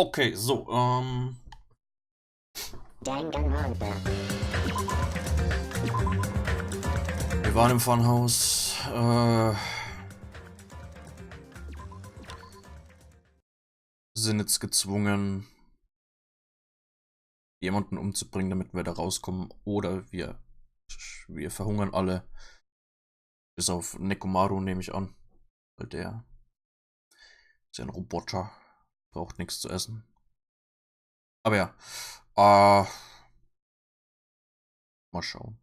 Okay, so, Danganronpa. wir waren im Funhaus, sind jetzt gezwungen, jemanden umzubringen, damit wir da rauskommen, oder wir verhungern alle, bis auf Nekomaru, nehme ich an, weil der ist ja ein Roboter, braucht nichts zu essen. Aber ja, mal schauen.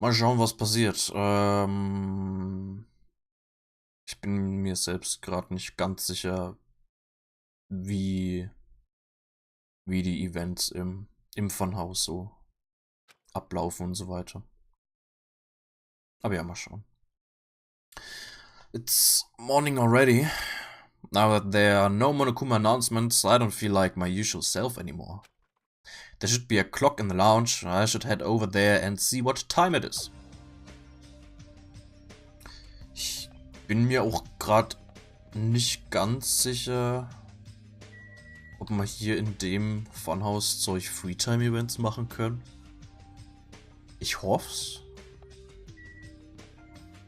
Mal schauen, was passiert. Ich bin mir selbst gerade nicht ganz sicher, wie die Events im Funhaus so ablaufen und so weiter. Aber ja, mal schauen. It's morning already. Now that there are no Monokuma announcements, I don't feel like my usual self anymore. There should be a clock in the lounge. I should head over there and see what time it is. Ich bin mir auch gerade nicht ganz sicher, ob wir hier in dem Funhaus solch Freetime-Events machen können. Ich hoff's.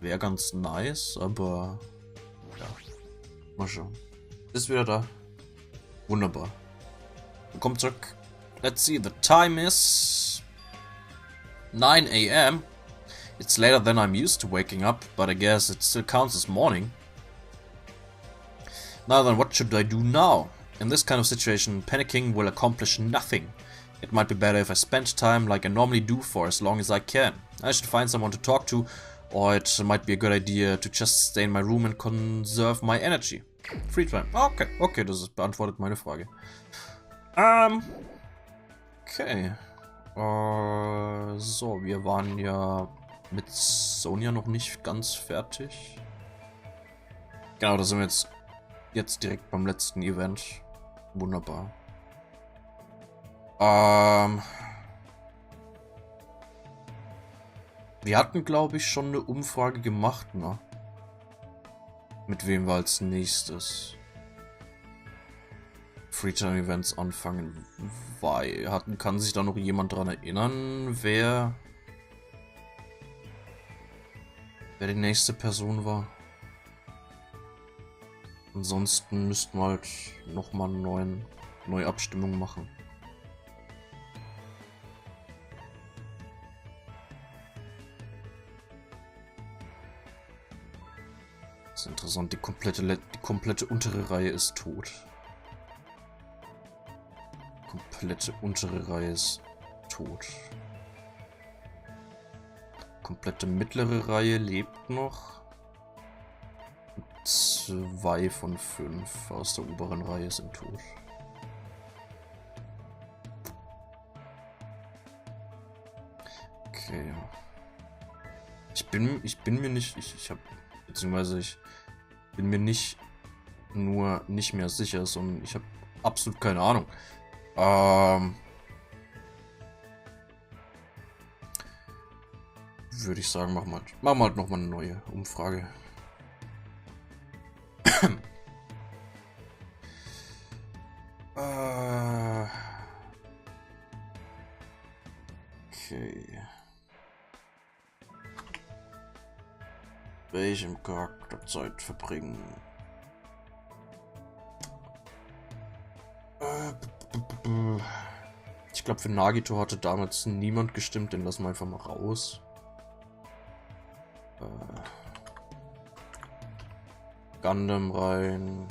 Wäre ganz nice, aber ja, mal schauen. Ist wieder da. Wunderbar. Willkommen zurück. Let's see, the time is 9 a.m. It's later than I'm used to waking up, but I guess it still counts as morning. Now then, what should I do now? In this kind of situation, panicking will accomplish nothing. It might be better if I spend time like I normally do for as long as I can. I should find someone to talk to, or it might be a good idea to just stay in my room and conserve my energy. Free time. Okay, das beantwortet meine Frage. Okay. So, wir waren ja mit Sonja noch nicht ganz fertig. Genau, da sind wir jetzt direkt beim letzten Event. Wunderbar. Wir hatten, glaube ich, schon eine Umfrage gemacht, ne? Mit wem wir als nächstes Freetime-Events anfangen. Kann sich da noch jemand dran erinnern, wer die nächste Person war? Ansonsten müssten wir halt nochmal eine neue Abstimmung machen. Das ist interessant, die komplette untere Reihe ist tot. Komplette untere Reihe ist tot. Komplette mittlere Reihe lebt noch. 2 von 5 aus der oberen Reihe sind tot. Okay. Ich bin mir nicht, ich bin mir nicht nur nicht mehr sicher, sondern ich habe absolut keine Ahnung. Würde ich sagen, machen wir halt nochmal eine neue Umfrage. Okay. Welchem Charakter Zeit verbringen? Ich glaube, für Nagito hatte damals niemand gestimmt, den lassen wir einfach mal raus. Gundam rein.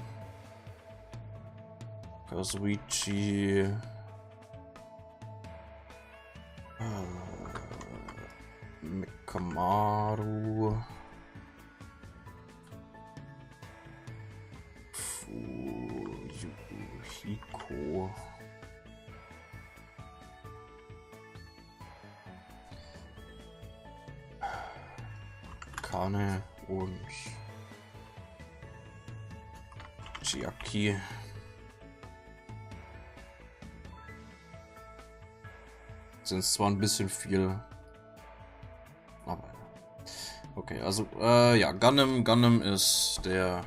Kazuichi. Mikamaru. Fuyuhiko. Kane und Chiaki. Sind zwar ein bisschen viel, aber okay, also ja, Gundam ist der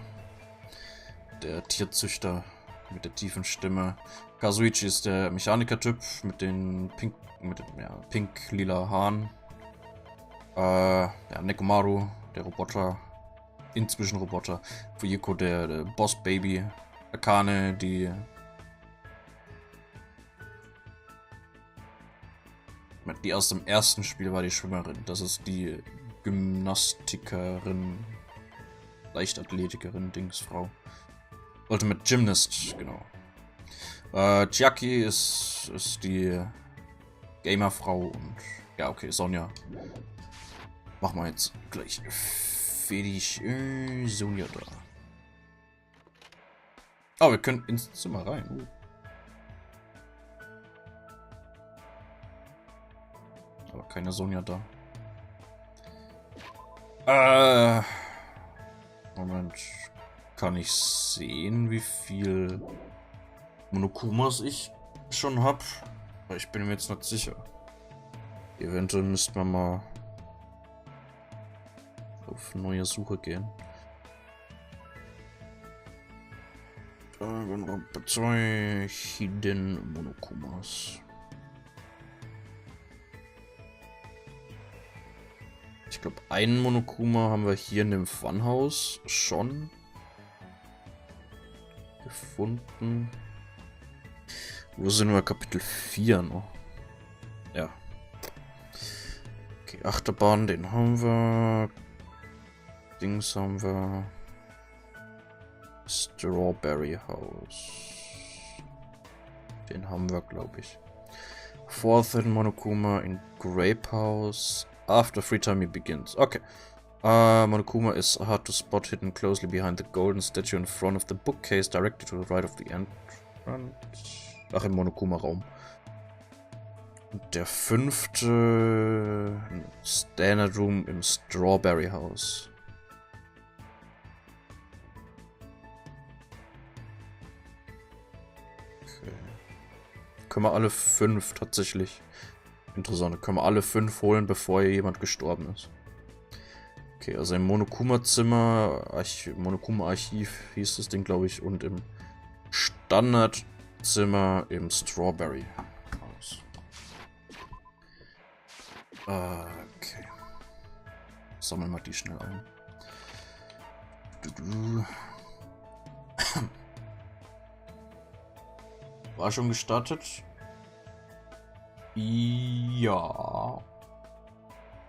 der Tierzüchter mit der tiefen Stimme. Kazuichi ist der Mechaniker-Typ mit den pink-lila Haaren. Ja, Nekomaru, der Roboter. Inzwischen Roboter. Fuyiko, der Boss-Baby. Akane, die aus dem ersten Spiel war die Schwimmerin. Das ist die Gymnastikerin, Leichtathletikerin, Dingsfrau. Ultimate Gymnast, genau. Chiaki ist die Gamerfrau und ja, okay, Sonja. Machen wir jetzt gleich fertig. Sonja da. Oh, wir können ins Zimmer rein. Aber keine Sonja da. Moment. Kann ich sehen, wie viel Monokumas ich schon habe? Ich bin mir jetzt nicht sicher. Eventuell müsste man mal auf neue Suche gehen. Danganronpa 2 Hidden Monokumas. Ich glaube, einen Monokuma haben wir hier in dem Funhouse schon gefunden. Wo sind wir? Kapitel 4 noch. Ja. Okay, Achterbahn, den haben wir. Dings haben wir. Strawberry House. Den haben wir, glaube ich. Fourth Monokuma in Grape House. After free time begins. Okay. Monokuma is hard to spot, hidden closely behind the golden statue in front of the bookcase, directly to the right of the entrance. Ach, im Monokuma-Raum. Und der 5. Standard Room im Strawberry House. Okay. Können wir alle 5 tatsächlich. Interessant, können wir alle 5 holen, bevor hier jemand gestorben ist. Okay, also im Monokuma-Zimmer, Monokuma-Archiv hieß das Ding, glaube ich, und im Standardzimmer im Strawberry House. Okay. Sammeln wir die schnell ein. War schon gestartet? Ja.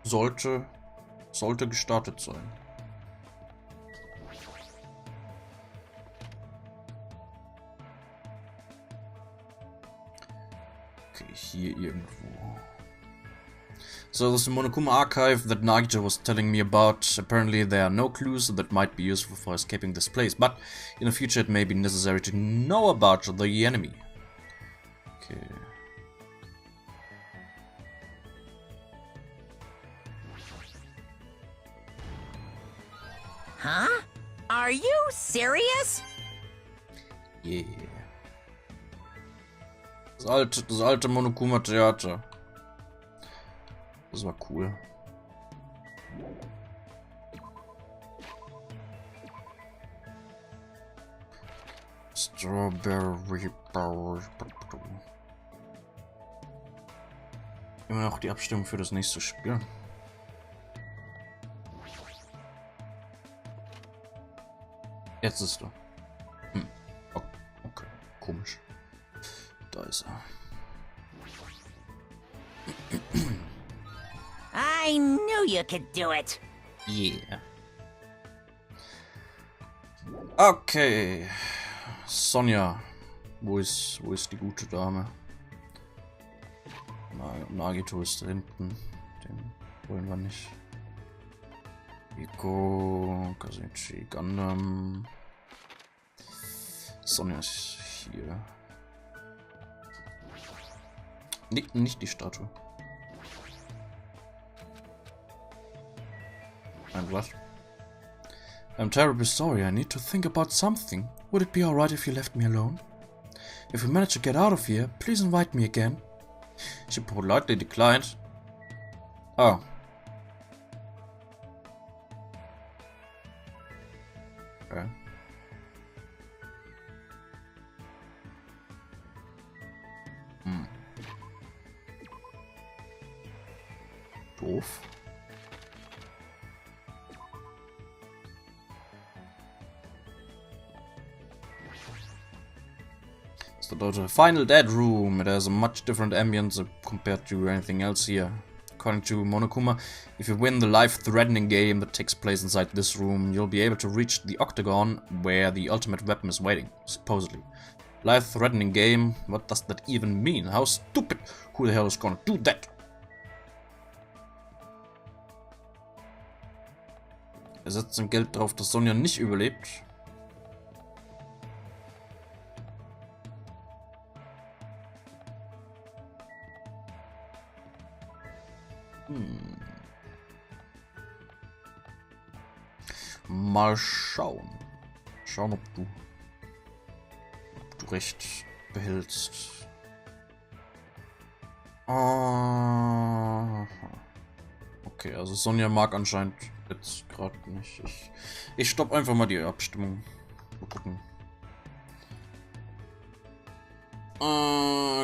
Sollte gestartet sein. Okay, hier irgendwo. So, this is the Monokuma archive that Nagito was telling me about. Apparently there are no clues that might be useful for escaping this place, but in the future it may be necessary to know about the enemy. Okay. Huh? Are you serious? Yeah. Das alte Monokuma-Theater. Das war cool. Strawberry Power. Immer noch die Abstimmung für das nächste Spiel. Jetzt ist er. Okay, komisch. Da ist er. I knew you could do it. Yeah. Okay. Sonja. Wo ist die gute Dame? Nagito ist da hinten. Den wollen wir nicht. Iko, Kazuichi, Gundam. Sonja ist hier. Nicht die Statue. And what? I'm terribly sorry, I need to think about something. Would it be alright if you left me alone? If we manage to get out of here, please invite me again. She politely declined. Oh. Okay. doof. So the final dead room. It has a much different ambience compared to anything else here. According to Monokuma, if you win the life-threatening game that takes place inside this room, you'll be able to reach the octagon where the ultimate weapon is waiting, supposedly. Life-threatening game? What does that even mean? How stupid! Who the hell is gonna do that? Er setzt sein Geld drauf, dass Sonja nicht überlebt. Mal schauen. Schauen, ob du recht behältst. Okay, also Sonja mag anscheinend jetzt gerade nicht. Ich stopp einfach mal die Abstimmung. Mal gucken.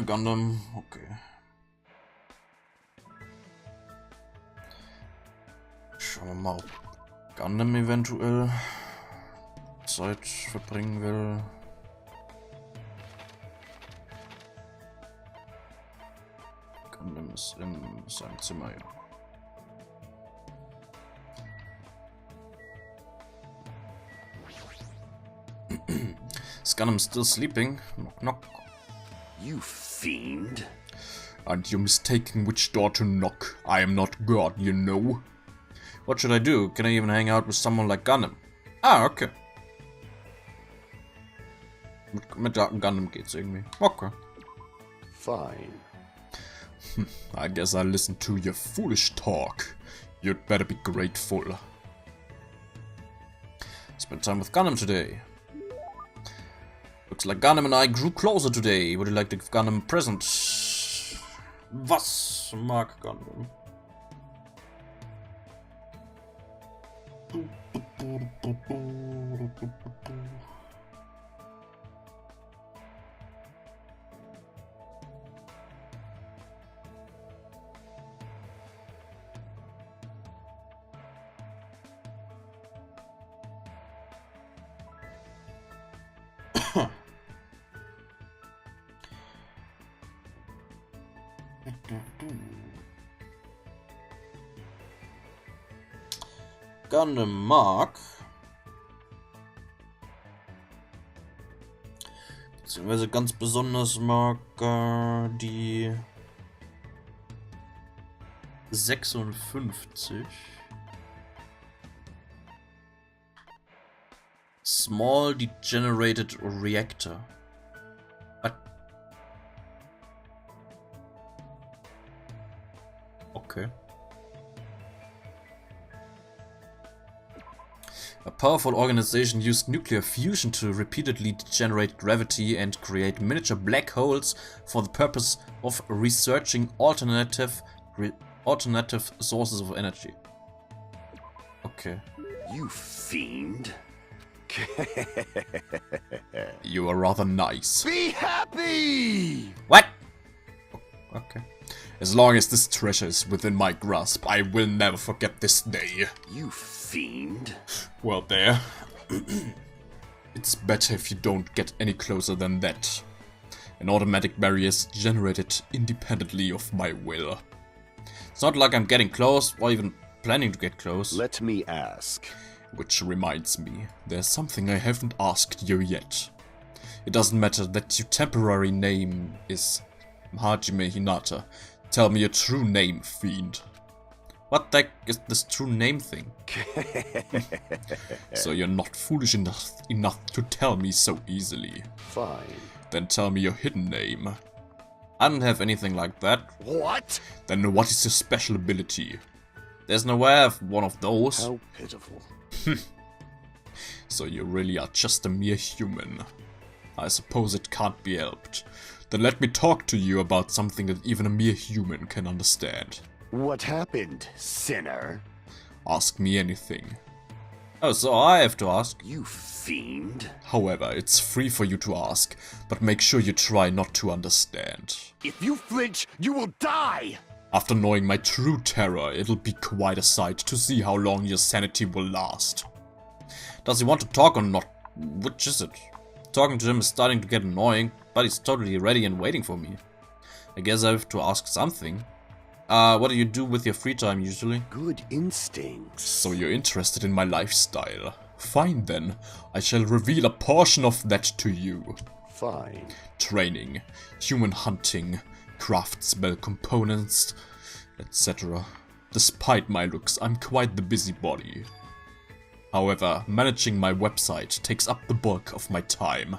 Gundam, okay. Schauen wir mal, ob Gundam eventuell Zeit verbringen will. Gundam ist in seinem Zimmer, ja. Is Gundam still sleeping? Knock knock. You fiend. Aren't you mistaken which door to knock? I am not God, you know. What should I do? Can I even hang out with someone like Gundam? Ah, okay. Mit Gundam geht's irgendwie. Okay. Fine. I guess I'll listen to your foolish talk. You'd better be grateful. Spent time with Gundam today. Looks like Gundam and I grew closer today. Would you like to give Gundam a present? Was mag Gundam? Gundam mag, beziehungsweise ganz besonders mag die 56 Small Degenerated Reactor. Okay. A powerful organization used nuclear fusion to repeatedly degenerate gravity and create miniature black holes for the purpose of researching alternative sources of energy. Okay. You fiend. You are rather nice. Be happy! What? Okay. As long as this treasure is within my grasp, I will never forget this day. You fiend. Well, there. It's better if you don't get any closer than that. An automatic barrier is generated independently of my will. It's not like I'm getting close or even planning to get close. Let me ask. Which reminds me, there's something I haven't asked you yet. It doesn't matter that your temporary name is Hajime Hinata. Tell me your true name, fiend. What the heck is this true name thing? So you're not foolish enough to tell me so easily. Fine. Then tell me your hidden name. I don't have anything like that. What? Then what is your special ability? There's no way I have one of those. How pitiful. So you really are just a mere human. I suppose it can't be helped. Then let me talk to you about something that even a mere human can understand. What happened, sinner? Ask me anything. Oh, so I have to ask. You fiend. However, it's free for you to ask, but make sure you try not to understand. If you flinch, you will die! After knowing my true terror, it'll be quite a sight to see how long your sanity will last. Does he want to talk or not? Which is it? Talking to him is starting to get annoying, but he's totally ready and waiting for me. I guess I have to ask something. What do you do with your free time usually? Good instincts. So you're interested in my lifestyle. Fine then, I shall reveal a portion of that to you. Fine. Training, human hunting, craft spell components, etc. Despite my looks, I'm quite the busybody. However, managing my website takes up the bulk of my time.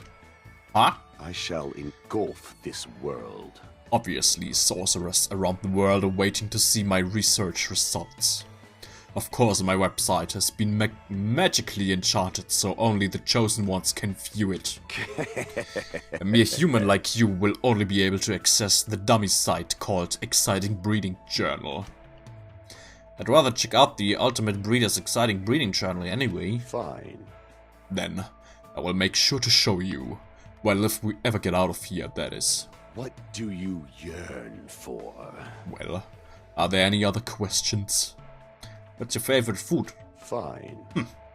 Huh? I shall engulf this world. Obviously, sorcerers around the world are waiting to see my research results. Of course, my website has been magically enchanted, so only the chosen ones can view it. A mere human like you will only be able to access the dummy site called Exciting Breeding Journal. I'd rather check out the Ultimate Breeder's Exciting Breeding Journal anyway. Fine. Then, I will make sure to show you. Well, if we ever get out of here, that is. What do you yearn for? Well, are there any other questions? What's your favorite food? Fine.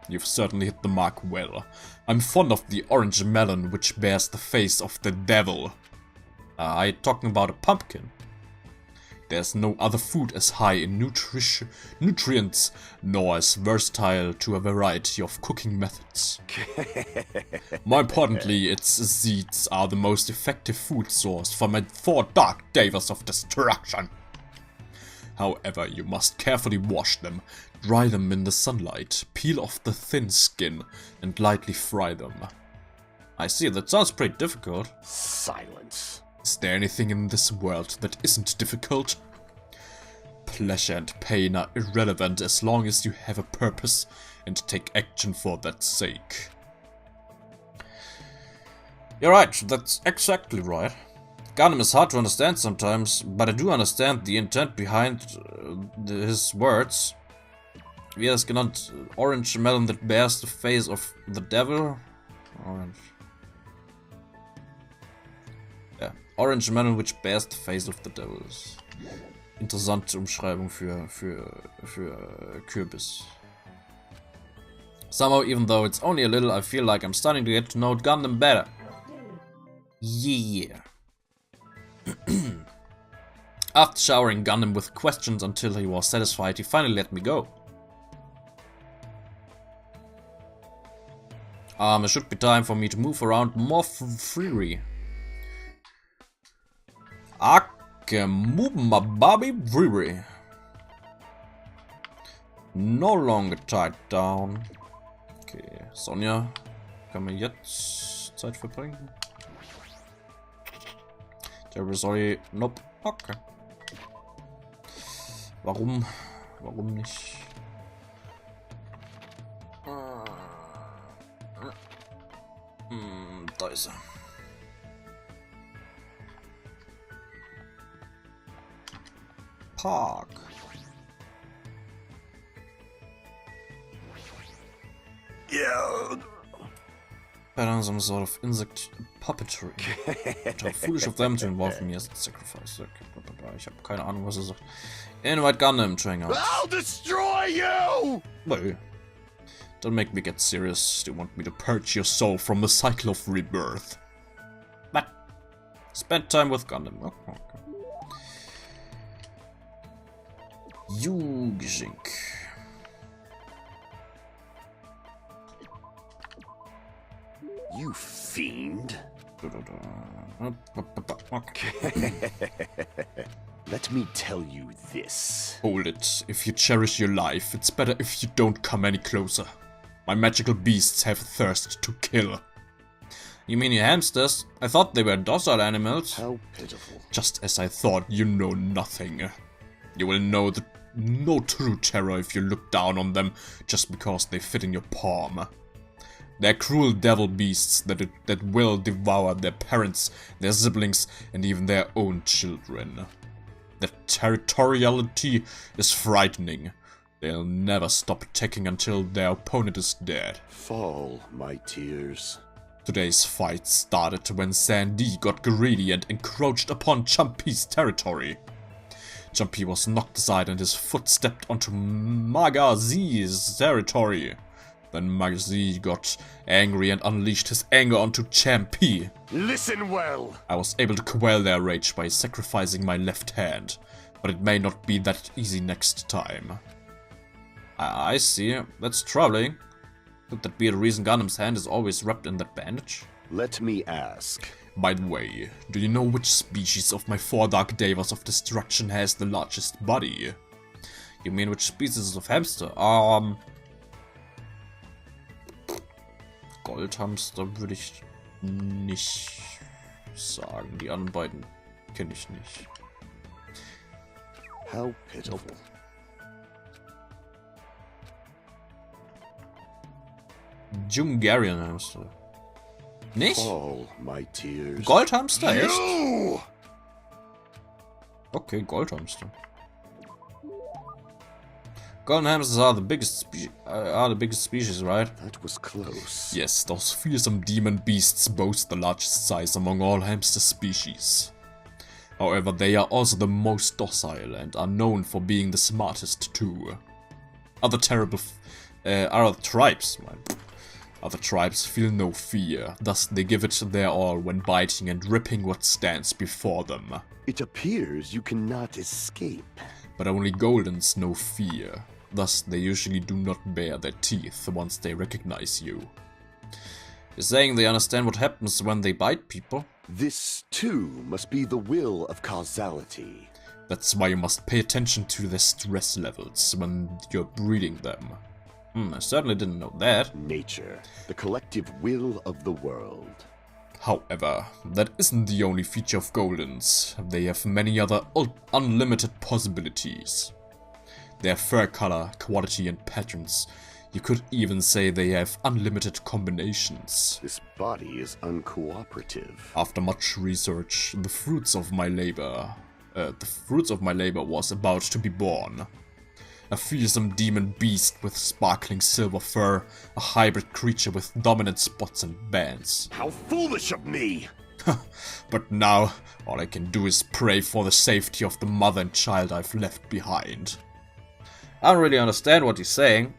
You've certainly hit the mark well. I'm fond of the orange melon which bears the face of the devil. Are you talking about a pumpkin? There's no other food as high in nutrients, nor as versatile to a variety of cooking methods. More importantly, its seeds are the most effective food source for my 4 dark davers of destruction. However, you must carefully wash them, dry them in the sunlight, peel off the thin skin, and lightly fry them. I see, that sounds pretty difficult. Silence. Is there anything in this world that isn't difficult? Pleasure and pain are irrelevant as long as you have a purpose and take action for that sake. You're right, that's exactly right. Gundam is hard to understand sometimes, but I do understand the intent behind his words. Wie er es genannt, orange melon that bears the face of the devil. Orange. Ja, orange melon which bears the face of the devil. Interessante Umschreibung für Kürbis. Somehow, even though it's only a little, I feel like I'm starting to get to know Gundam better. Yeah. After showering Gundam with questions until he was satisfied, he finally let me go. It should be time for me to move around more freely. Baby freely. No longer tied down. Okay, Sonja, können wir jetzt Zeit verbringen? Sorry, nope. Okay. Warum nicht? Da ist er. Park. Yeah. Pattern some sort of insect puppetry. How foolish of them to involve me as a sacrifice. Ich habe keine Ahnung, was er sagt. Invite Gundam Trainer. I'll destroy you! Well, don't make me get serious. They want me to purge your soul from the cycle of rebirth. But spend time with Gundam. Okay. Jugendschink. You fiend. Okay. Let me tell you this. Hold it. If you cherish your life, it's better if you don't come any closer. My magical beasts have a thirst to kill. You mean your hamsters? I thought they were docile animals. How pitiful. Just as I thought, you know nothing. You will know no true terror if you look down on them just because they fit in your palm. They're cruel devil beasts that will devour their parents, their siblings, and even their own children. Their territoriality is frightening. They'll never stop attacking until their opponent is dead. Fall, my tears. Today's fight started when Sandy got greedy and encroached upon Chumpy's territory. Jumpy was knocked aside and his foot stepped onto Magazi's territory. Then Magazi got angry and unleashed his anger onto Champy. Listen well. I was able to quell their rage by sacrificing my left hand, but it may not be that easy next time. I see. That's troubling. Could that be the reason Gundam's hand is always wrapped in that bandage? Let me ask. By the way, do you know which species of my 4 Dark Devas of Destruction has the largest body? You mean which species of hamster? Goldhamster würde ich nicht sagen. Die anderen beiden kenne ich nicht. How pitiful. Jungarian Hamster. Nicht? All my tears. Goldhamster, echt? You! Okay, Goldhamster. Golden hamsters are the biggest species, right? That was close. Yes, those fearsome demon beasts boast the largest size among all hamster species. However, they are also the most docile and are known for being the smartest too. Other tribes feel no fear, thus they give it their all when biting and ripping what stands before them. It appears you cannot escape. But only Goldens know fear, thus they usually do not bare their teeth once they recognize you. You're saying they understand what happens when they bite people? This, too, must be the will of causality. That's why you must pay attention to their stress levels when you're breeding them. I certainly didn't know that. Nature, the collective will of the world. However, that isn't the only feature of Goldens. They have many other unlimited possibilities. Their fur color, quality and patterns. You could even say they have unlimited combinations. This body is uncooperative. After much research, the fruits of my labor was about to be born. A fearsome demon beast with sparkling silver fur, a hybrid creature with dominant spots and bands. How foolish of me! But now, all I can do is pray for the safety of the mother and child I've left behind. I don't really understand what he's saying,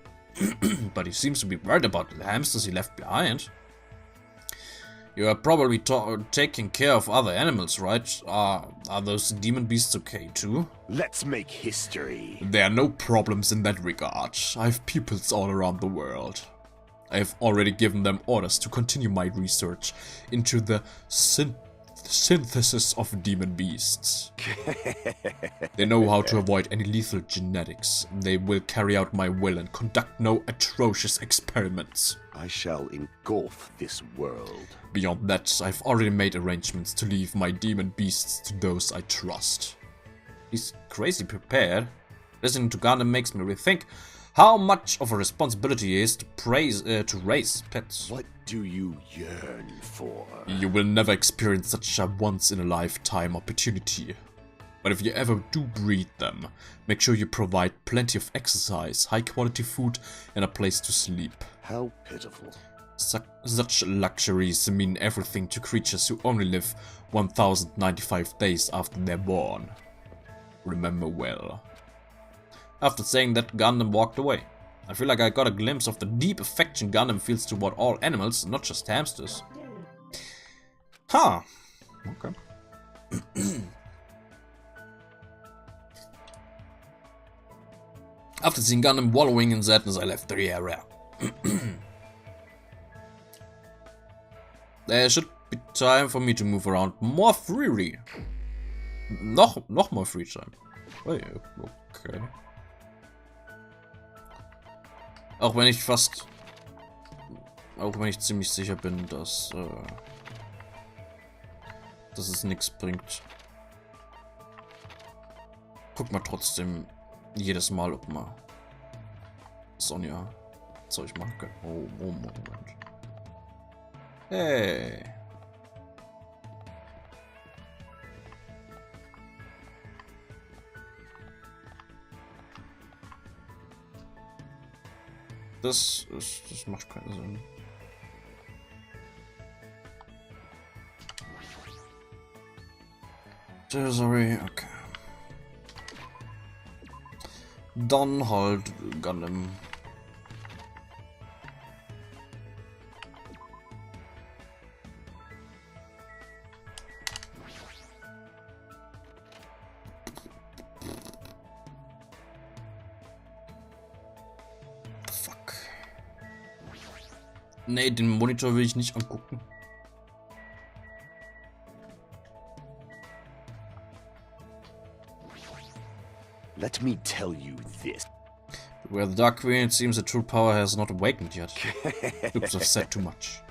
but he seems to be worried about the hamsters he left behind. You are probably taking care of other animals, right? Are those demon beasts okay too? Let's make history. There are no problems in that regard. I have pupils all around the world. I have already given them orders to continue my research into the synthesis of demon beasts. They know how to avoid any lethal genetics. They will carry out my will and conduct no atrocious experiments. I shall engulf this world. Beyond that, I've already made arrangements to leave my demon beasts to those I trust. He's crazy prepared. Listening to Gundam makes me rethink how much of a responsibility it is to raise pets. What do you yearn for? You will never experience such a once-in-a-lifetime opportunity. But if you ever do breed them, make sure you provide plenty of exercise, high-quality food, and a place to sleep. How pitiful. Such luxuries mean everything to creatures who only live 1095 days after they're born. Remember well. After saying that, Gundam walked away. I feel like I got a glimpse of the deep affection Gundam feels toward all animals, not just hamsters. Huh. Okay. After seeing Gundam wallowing in sadness, I left the area. There should be time for me to move around more freely. Noch more free time. Oh ja, okay. Auch wenn ich ziemlich sicher bin, dass es nichts bringt. Guck mal trotzdem jedes Mal, ob mal Sonja Zeug machen kann. Oh, Moment. Hey. Das macht keinen Sinn. Sorry, okay. Dann halt Gundam. Fuck. Nee, den Monitor will ich nicht angucken. Let me tell you this. Where the Dark Queen, it seems the true power has not awakened yet. Oops, I've said too much.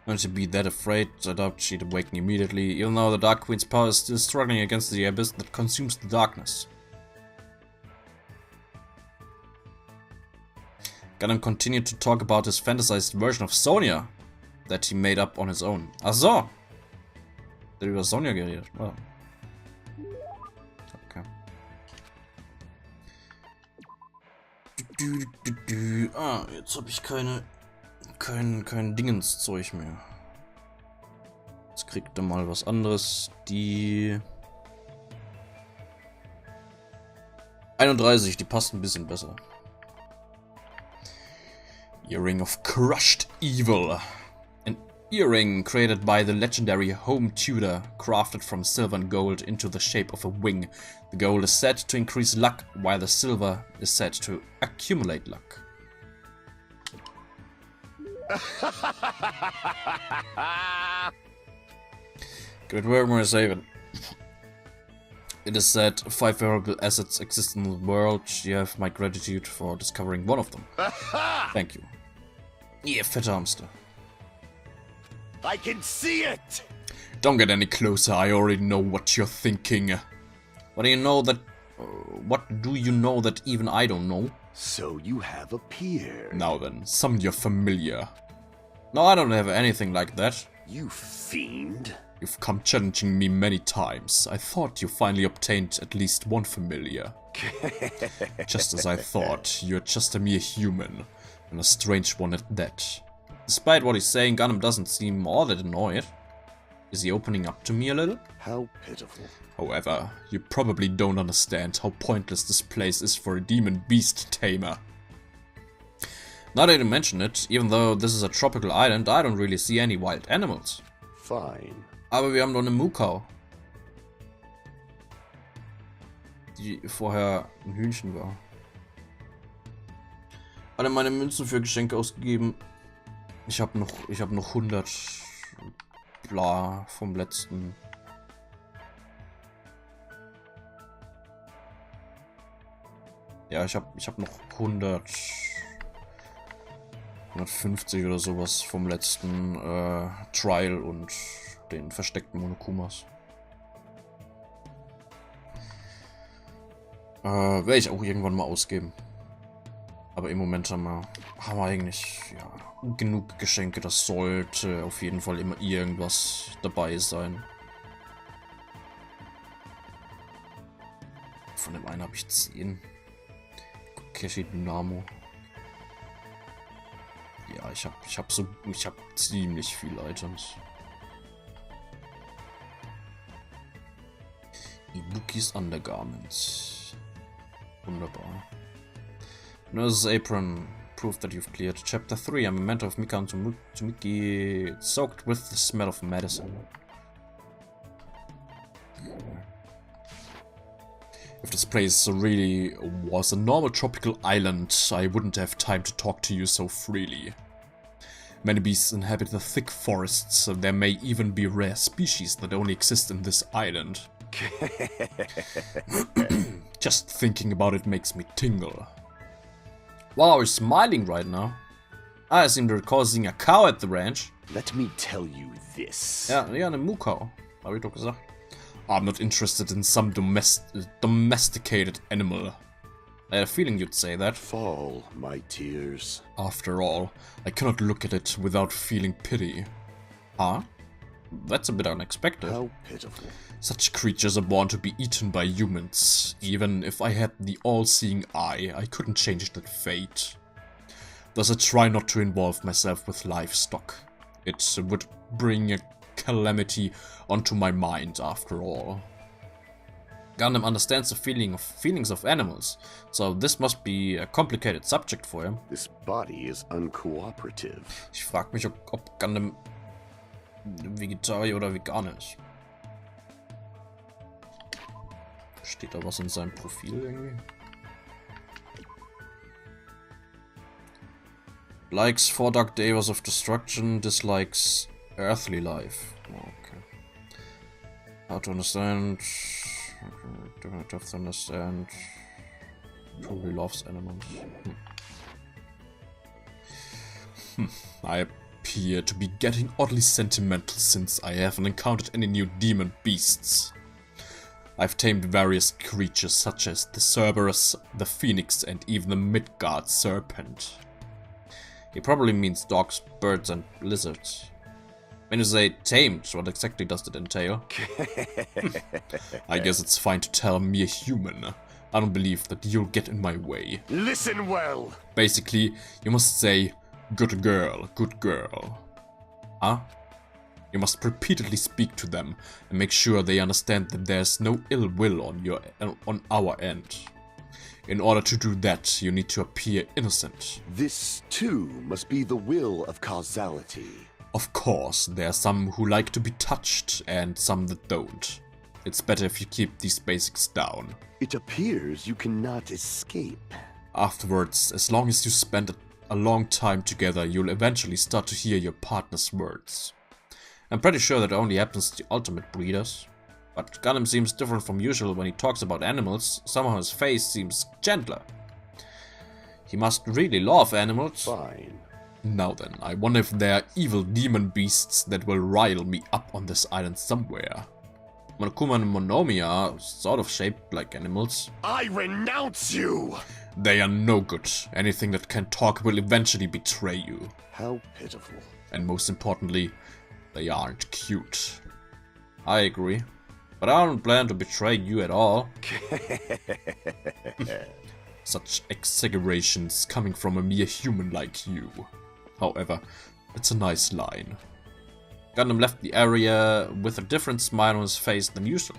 Not to be that afraid, I doubt she'd awaken immediately, even though the Dark Queen's power is still struggling against the abyss that consumes the darkness. Gundam continued to talk about his fantasized version of Sonya that he made up on his own. Ach so! Der über Sonya geredet. Oh. Okay. Ah, jetzt habe ich kein Dingenszeug mehr. Jetzt kriegt er mal was anderes. Die 31, die passt ein bisschen besser. Earring of Crushed Evil. An earring created by the legendary Home Tutor, crafted from silver and gold into the shape of a wing. The gold is said to increase luck, while the silver is said to accumulate luck. Good work, Mercedes. It is said 5 valuable assets exist in the world. You have my gratitude for discovering one of them. Thank you. Yeah, fette Hamster. I can see it! Don't get any closer, I already know what you're thinking. What do you know that... what do you know that even I don't know? So you have appeared. Now then, summon your familiar. No, I don't have anything like that. You fiend. You've come challenging me many times. I thought you finally obtained at least one familiar. Just as I thought, you're just a mere human. And a strange one at that. Despite what he's saying, Gundam doesn't seem all that annoyed. Is he opening up to me a little? How pitiful. However, you probably don't understand how pointless this place is for a demon beast tamer. Now that you mention it, even though this is a tropical island, I don't really see any wild animals. Fine. Aber wir haben doch eine Mukau, die vorher ein Hühnchen war. Alle meine Münzen für Geschenke ausgegeben. Ich habe noch 100 bla vom letzten. Ja, ich hab noch 150 oder sowas vom letzten Trial und den versteckten Monokumas. Werde ich auch irgendwann mal ausgeben. Aber im Moment haben wir eigentlich ja, genug Geschenke. Das sollte auf jeden Fall immer irgendwas dabei sein. Von dem einen habe ich 10. Keshi Dynamo. Ja, ich hab ziemlich viele Items. Ibukis Undergarments. Wunderbar. Nurse's Apron. Proof that you've cleared. Chapter 3. A memento of Mika and Tsumiki. Soaked with the smell of medicine. If this place really was a normal tropical island, I wouldn't have time to talk to you so freely. Many beasts inhabit the thick forests, and there may even be rare species that only exist in this island. Just thinking about it makes me tingle. Wow, you're smiling right now. I seem to recall seeing a cow at the ranch. Let me tell you this. Ja, eine Mukau, habe ich doch gesagt. I'm not interested in some domesticated animal. I had a feeling you'd say that. Fall, my tears. After all, I cannot look at it without feeling pity. Huh? That's a bit unexpected. How pitiful. Such creatures are born to be eaten by humans. Even if I had the all-seeing eye, I couldn't change that fate. Thus I try not to involve myself with livestock. It would bring a calamity onto my mind after all. Gundam understands the feelings of animals, so this must be a complicated subject for him. This body is uncooperative. Ich frage mich, ob Gundam Vegetarier oder Veganer ist. Steht da was in seinem Profil irgendwie? Likes 4 Dark Days of Destruction, dislikes earthly life. Okay. How to understand. Don't have to understand. Truly loves animals. I appear to be getting oddly sentimental since I haven't encountered any new demon beasts. I've tamed various creatures such as the Cerberus, the Phoenix, and even the Midgard serpent. He probably means dogs, birds, and lizards. When you say tamed, what exactly does it entail? I guess it's fine to tell me a human. I don't believe that you'll get in my way. Listen well. Basically, you must say, good girl, good girl. Huh? You must repeatedly speak to them and make sure they understand that there's no ill will on our end. In order to do that, you need to appear innocent. This, too, must be the will of causality. Of course, there are some who like to be touched and some that don't. It's better if you keep these basics down. It appears you cannot escape. Afterwards, as long as you spend a long time together, you'll eventually start to hear your partner's words. I'm pretty sure that only happens to the ultimate breeders. But Gundam seems different from usual when he talks about animals. Somehow his face seems gentler. He must really love animals. Fine. Now then, I wonder if there are evil demon beasts that will rile me up on this island somewhere. Monokuma and Monomi are sort of shaped like animals. I renounce you! They are no good. Anything that can talk will eventually betray you. How pitiful. And most importantly, they aren't cute. I agree. But I don't plan to betray you at all. Such exaggerations coming from a mere human like you. However, it's a nice line. Gundam left the area with a different smile on his face than usual.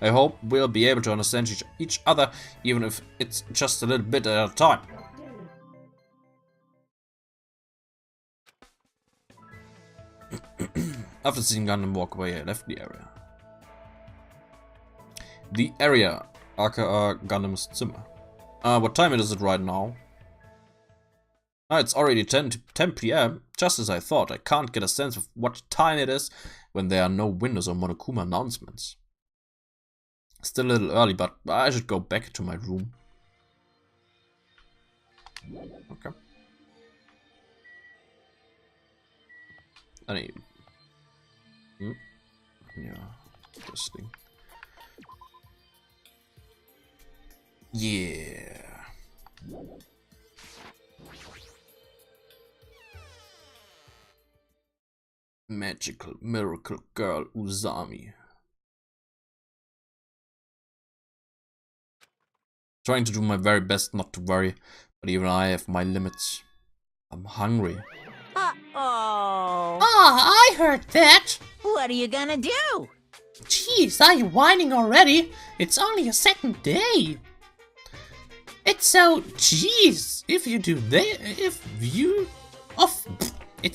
I hope we'll be able to understand each other, even if it's just a little bit at a time. After seeing Gundam walk away, I left the area. The area, aka Gundam's Zimmer. What time is it right now? It's already 10 PM, just as I thought. I can't get a sense of what time it is when there are no windows or Monokuma announcements. Still a little early, but I should go back to my room. Okay. Yeah, interesting. Yeah. Magical miracle girl Uzami. Trying to do my very best not to worry, but even I have my limits. I'm hungry. Uh-oh. I heard that. What are you gonna do? Jeez, are you whining already? It's only your second day. It's so, jeez, it's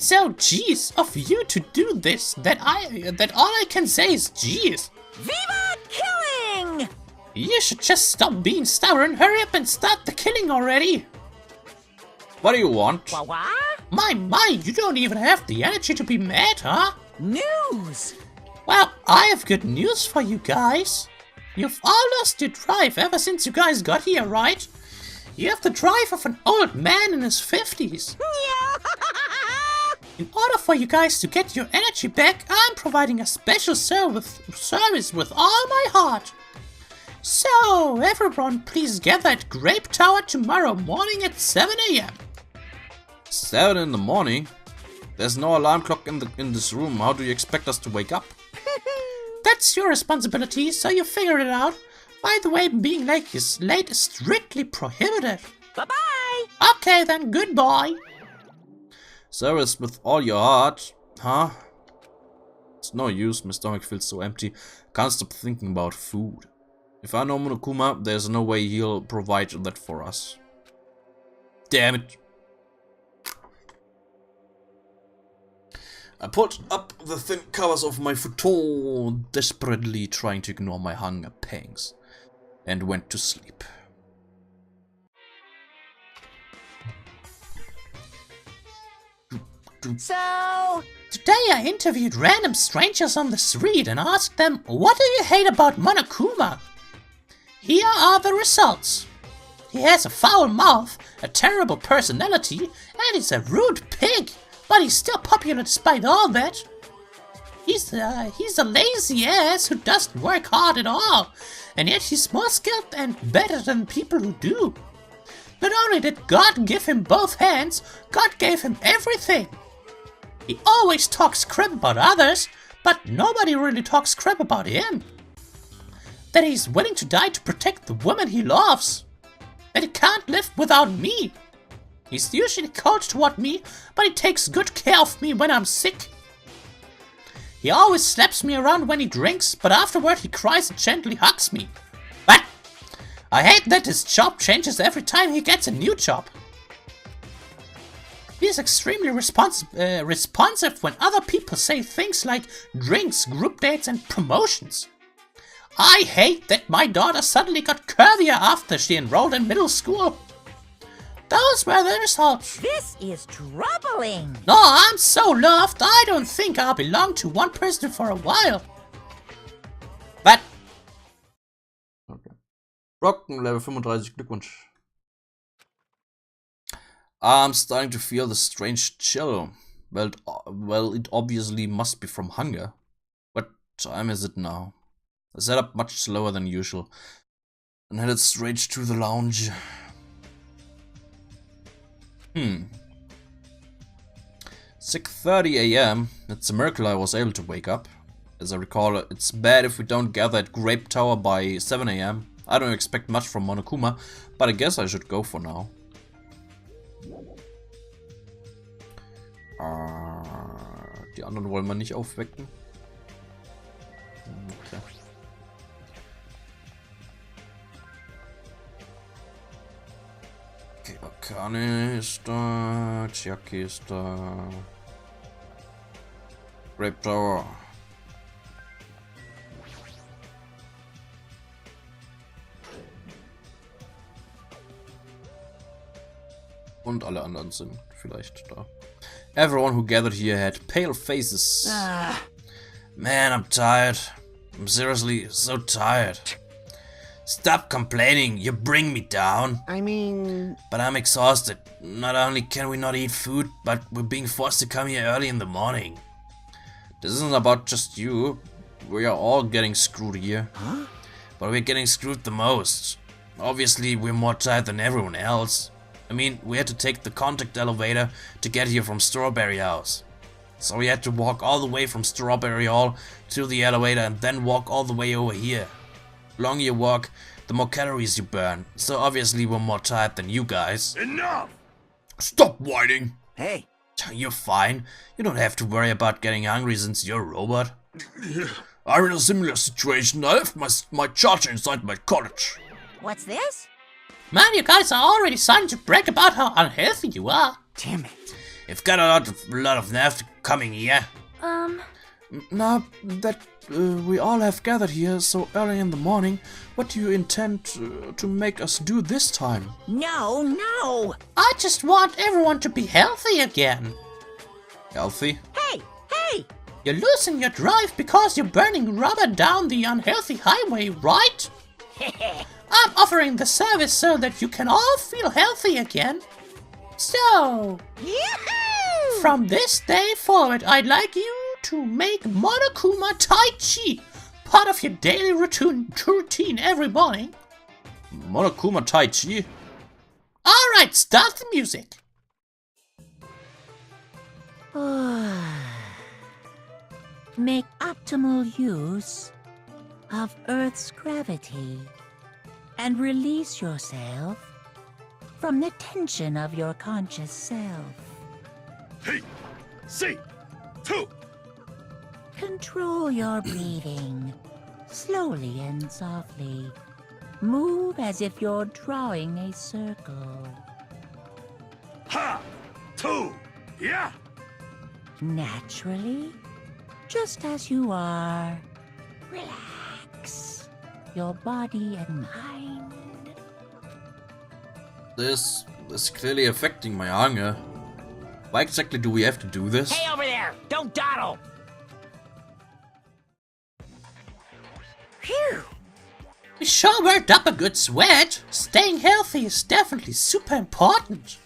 so jeez of you to do this that all I can say is jeez. Viva killing! You should just stop being stubborn, hurry up and start the killing already. What do you want? What? My, you don't even have the energy to be mad, huh? News! Well, I have good news for you guys. You've all lost your drive ever since you guys got here, right? You have the drive of an old man in his 50s. In order for you guys to get your energy back, I'm providing a special service with all my heart. So, everyone, please gather at Grape Tower tomorrow morning at 7 AM. 7 in the morning? There's no alarm clock in this room. How do you expect us to wake up? That's your responsibility, so you figured it out. By the way, being late is strictly prohibited. Bye-bye! Okay then, goodbye. Service with all your heart, huh? It's no use, my stomach feels so empty. Can't stop thinking about food. If I know Monokuma, there's no way he'll provide that for us. Damn it. I pulled up the thin covers of my futon, desperately trying to ignore my hunger pangs, and went to sleep. So, Today I interviewed random strangers on the street and asked them, what do you hate about Monokuma? Here are the results. He has a foul mouth, a terrible personality, and he's a rude pig, but he's still popular despite all that. He's a lazy ass who doesn't work hard at all, and yet he's more skilled and better than people who do. Not only did God give him both hands, God gave him everything. He always talks crap about others, but nobody really talks crap about him. That he's willing to die to protect the woman he loves. That he can't live without me. He's usually cold toward me, but he takes good care of me when I'm sick. He always slaps me around when he drinks, but afterward he cries and gently hugs me. But I hate that his job changes every time he gets a new job. He is extremely responsive when other people say things like drinks, group dates, and promotions. I hate that my daughter suddenly got curvier after she enrolled in middle school. Those were the results. this is troubling. No, I'm so loved, I don't think I'll belong to one person for a while. But Okay. Brocken, Level 35, Glückwunsch. I'm starting to feel the strange chill. Well, it obviously must be from hunger. What time is it now? I set up much slower than usual and headed straight to the lounge. 6:30 AM. It's a miracle I was able to wake up. As I recall, it's bad if we don't gather at Grape Tower by 7 AM. I don't expect much from Monokuma, but I guess I should go for now. Die anderen wollen wir nicht aufwecken. Okay. Okay, Akane ist da, Chiaki ist da. Grape Tower. Und alle anderen sind vielleicht da. Everyone who gathered here had pale faces. Man, I'm tired. I'm seriously so tired. Stop complaining, you bring me down. I mean... But I'm exhausted. Not only can we not eat food, but we're being forced to come here early in the morning. This isn't about just you. We are all getting screwed here. Huh? But we're getting screwed the most. Obviously, we're more tired than everyone else. I mean, we had to take the contact elevator to get here from Strawberry House. So we had to walk all the way from Strawberry Hall to the elevator and then walk all the way over here. The longer you walk, the more calories you burn. So obviously we're more tired than you guys. Enough! Stop whining! Hey, You're fine. You don't have to worry about getting hungry since you're a robot. I'm in a similar situation. I left my charger inside my cottage. What's this? man, you guys are already starting to brag about how unhealthy you are. damn it. You've got a lot of nerve coming here. Now that we all have gathered here so early in the morning, what do you intend to make us do this time? No. I just want everyone to be healthy again. Healthy? Hey! You're losing your drive because you're burning rubber down the unhealthy highway, right? I'm offering the service so that you can all feel healthy again. So, Yahoo! from this day forward, I'd like you to make Monokuma Tai Chi part of your daily routine every morning. Monokuma Tai Chi? Alright, start the music. Make optimal use of Earth's gravity and release yourself from the tension of your conscious self. Hey! See! Two! Control your breathing slowly and softly Move as if you're drawing a circle. Ha! 2! Yeah! Naturally, just as you are. Relax your body and mind. This is clearly affecting my hunger. Why exactly do we have to do this? Hey, over there! Don't dawdle! Phew! We sure worked up a good sweat. Staying healthy is definitely super important.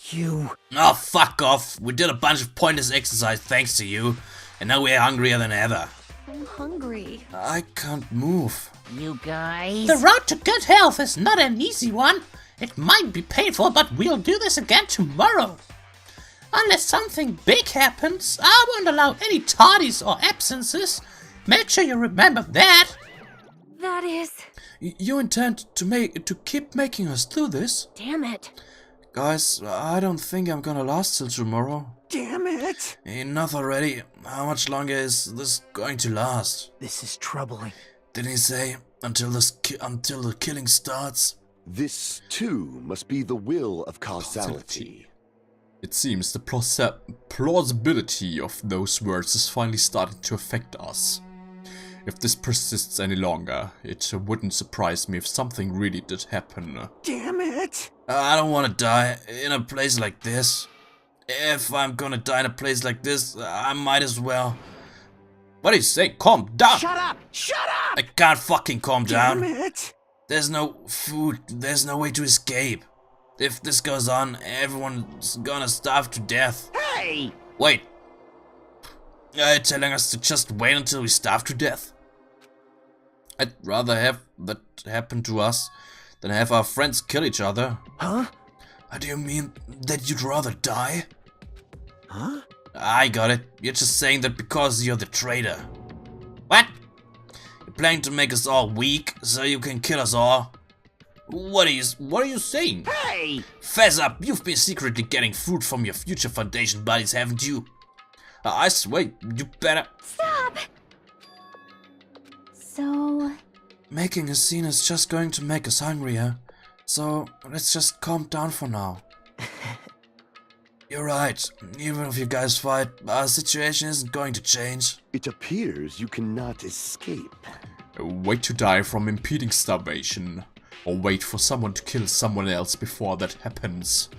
You... Oh, fuck off. We did a bunch of pointless exercise thanks to you, and now we're hungrier than ever. I'm hungry. I can't move. You guys. The road to good health is not an easy one. It might be painful, but we'll do this again tomorrow. Unless something big happens, I won't allow any tardies or absences. Make sure you remember that. That is... You intend to keep making us do this? Damn it. Guys, I don't think I'm gonna last till tomorrow. Damn it! Enough already. How much longer is this going to last? This is troubling. Didn't he say until the killing starts? This, too, must be the will of causality. It seems the plausibility of those words is finally starting to affect us. If this persists any longer, it wouldn't surprise me if something really did happen. Damn it! I don't want to die in a place like this. If I'm gonna die in a place like this, I might as well. What do you say? Calm down! Shut up! Shut up! I can't fucking calm down. Damn it! There's no food, there's no way to escape. If this goes on, everyone's gonna starve to death. Hey! Wait. Are you telling us to just wait until we starve to death? I'd rather have that happen to us than have our friends kill each other. Huh? Do you mean that you'd rather die? Huh? I got it. You're just saying that because you're the traitor. What? You're planning to make us all weak so you can kill us all? What are you saying? Hey! Fess up, you've been secretly getting food from your future Foundation buddies, haven't you? I swear, you better... Stop! So... Making a scene is just going to make us hungrier, so let's just calm down for now. You're right, even if you guys fight, our situation isn't going to change. It appears you cannot escape. Wait to die from impeding starvation, or wait for someone to kill someone else before that happens.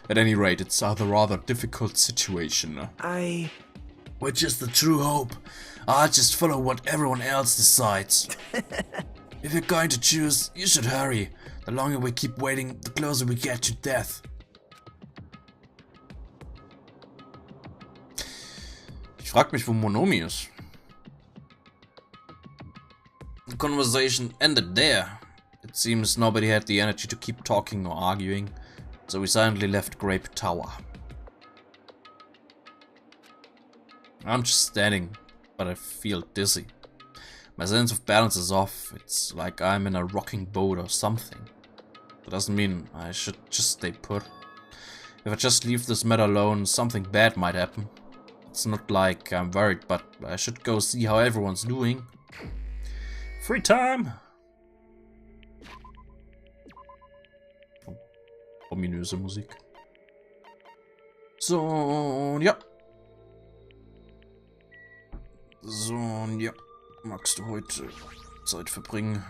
At any rate, it's a rather difficult situation. Which is the true hope? I'll just follow what everyone else decides. If you're going to choose, you should hurry. The longer we keep waiting, the closer we get to death. Ich frag mich, wo Monomi ist. The conversation ended there. It seems nobody had the energy to keep talking or arguing, so we silently left Grape Tower. I'm just standing, but I feel dizzy. My sense of balance is off. It's like I'm in a rocking boat or something. That doesn't mean I should just stay put. If I just leave this matter alone, something bad might happen. It's not like I'm worried, but I should go see how everyone's doing. Free time! Ominöse Musik. So, und ja. So, und ja. Magst du heute Zeit verbringen?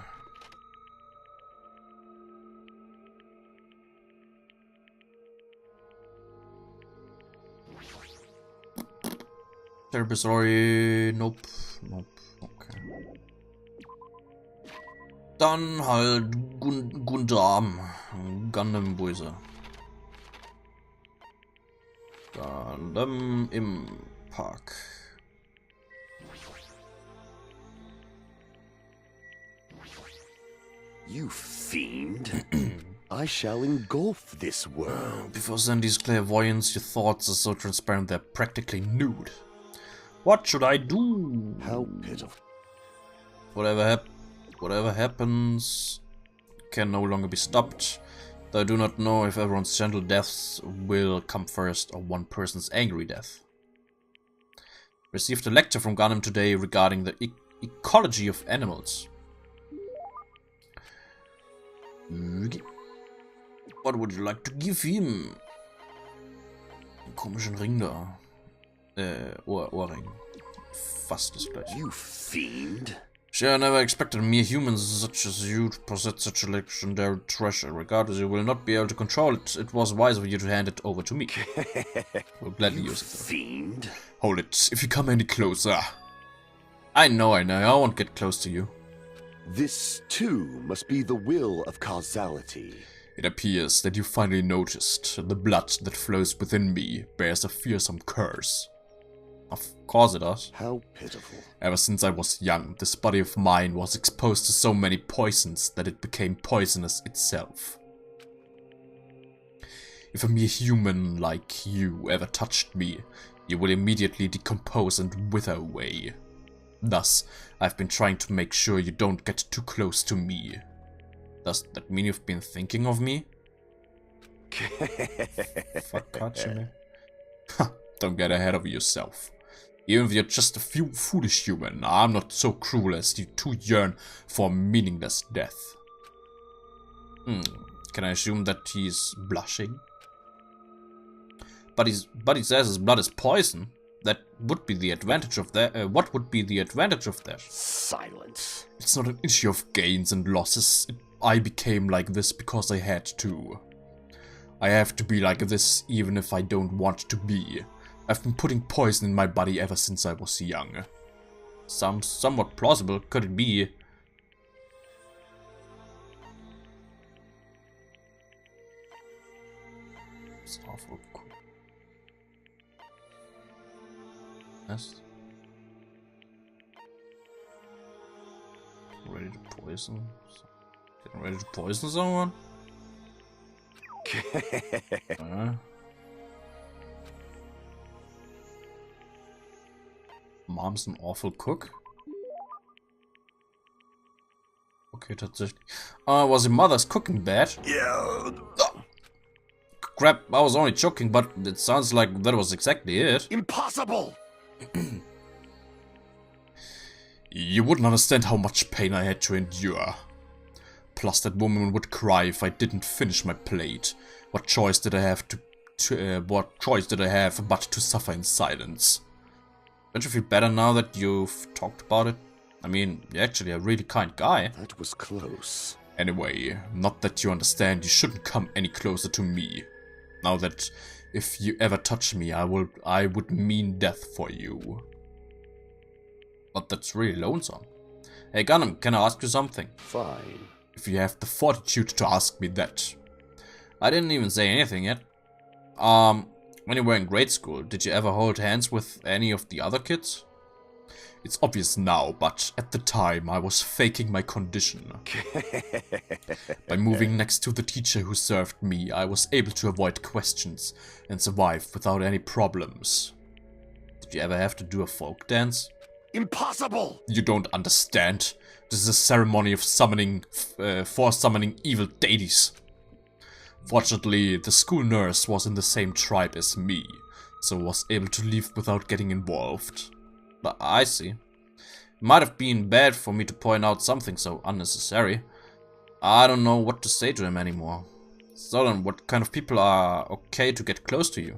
Terrible sorry. Nope. Nope. Okay. Dann halt Gundam. Gundam Böse. Gundam im Park. You fiend. I shall engulf this world. Before Sandy's clairvoyance, your thoughts are so transparent they're practically nude. What should I do? How pitiful. Whatever happens can no longer be stopped. Though I do not know if everyone's gentle deaths will come first or one person's angry death. Received a lecture from Gundam today regarding the ecology of animals. What would you like to give him? Einen komischen Ring da. Ohrring. Fast das gleiche. You fiend. Sure, I never expected mere humans such as you to possess such a legendary treasure. Regardless, you will not be able to control it. It was wise of you to hand it over to me. We'll gladly use it, though. Fiend. Hold it. If you come any closer. I know. I won't get close to you. This, too, must be the will of causality. It appears that you finally noticed the blood that flows within me bears a fearsome curse. Of course it does. How pitiful. Ever since I was young, this body of mine was exposed to so many poisons that it became poisonous itself. If a mere human like you ever touched me, you will immediately decompose and wither away. Thus, I've been trying to make sure you don't get too close to me. Does that mean you've been thinking of me? Fuck, Katsune. Don't get ahead of yourself. Even if you're just a foolish human, I'm not so cruel as you to yearn for a meaningless death. Can I assume that he's blushing? But he says his blood is poison. That would be the advantage of that. What would be the advantage of that? Silence. It's not an issue of gains and losses. I became like this because I had to. I have to be like this even if I don't want to be. I've been putting poison in my body ever since I was young. Sounds somewhat plausible. Could it be? It's awful. Yes. Ready to poison? Getting ready to poison someone? Mom's an awful cook? Okay, tatsächlich. Was your mother's cooking bad? Yeah. Crap, I was only joking, but it sounds like that was exactly it. Impossible! You wouldn't understand how much pain I had to endure. Plus, that woman would cry if I didn't finish my plate. What choice did I have but to suffer in silence? Don't you feel better now that you've talked about it? I mean, you're actually a really kind guy. That was close. Anyway, not that you understand, you shouldn't come any closer to me. Now that if you ever touch me, I would mean death for you. But that's really lonesome. Hey Ganem, can I ask you something? Fine. If you have the fortitude to ask me that. I didn't even say anything yet. When you were in grade school, did you ever hold hands with any of the other kids? It's obvious now, but at the time I was faking my condition. By moving next to the teacher who served me, I was able to avoid questions and survive without any problems. Did you ever have to do a folk dance? Impossible! You don't understand. This is a ceremony of summoning, for summoning evil deities. Fortunately, the school nurse was in the same tribe as me, so was able to leave without getting involved. But I see. It might have been bad for me to point out something so unnecessary. I don't know what to say to him anymore. So then, what kind of people are okay to get close to you?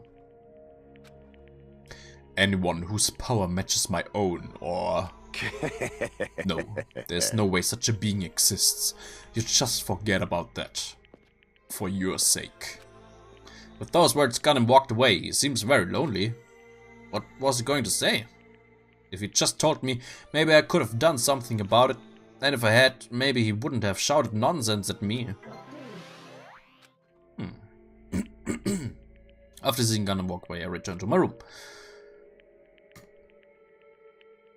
Anyone whose power matches my own, or... No, there's no way such a being exists. You just forget about that. For your sake. With those words, Ganem walked away. He seems very lonely. What was he going to say? If he just told me, maybe I could have done something about it. And if I had, maybe he wouldn't have shouted nonsense at me. After seeing Ganem walk away, I returned to my room.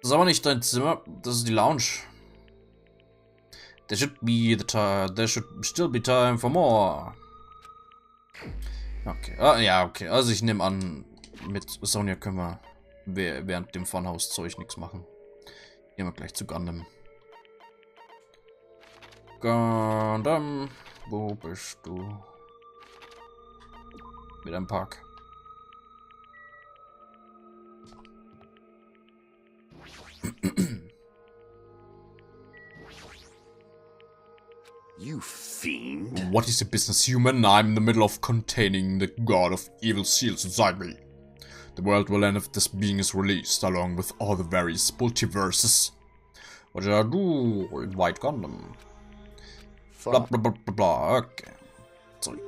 Das ist aber nicht dein Zimmer, das ist die Lounge. There should still be time for more. Okay, ja, okay. Also ich nehme an, mit Sonja können wir während dem Funhouse-Zeug nichts machen. Gehen wir gleich zu Gundam. Gundam, wo bist du? Wieder im Park. You fiend. What is your business, human? I'm in the middle of containing the god of evil seals inside me. The world will end if this being is released, along with all the various multiverses. What should I do? Invite Gundam. Blah blah blah blah blah. Okay. Zeug.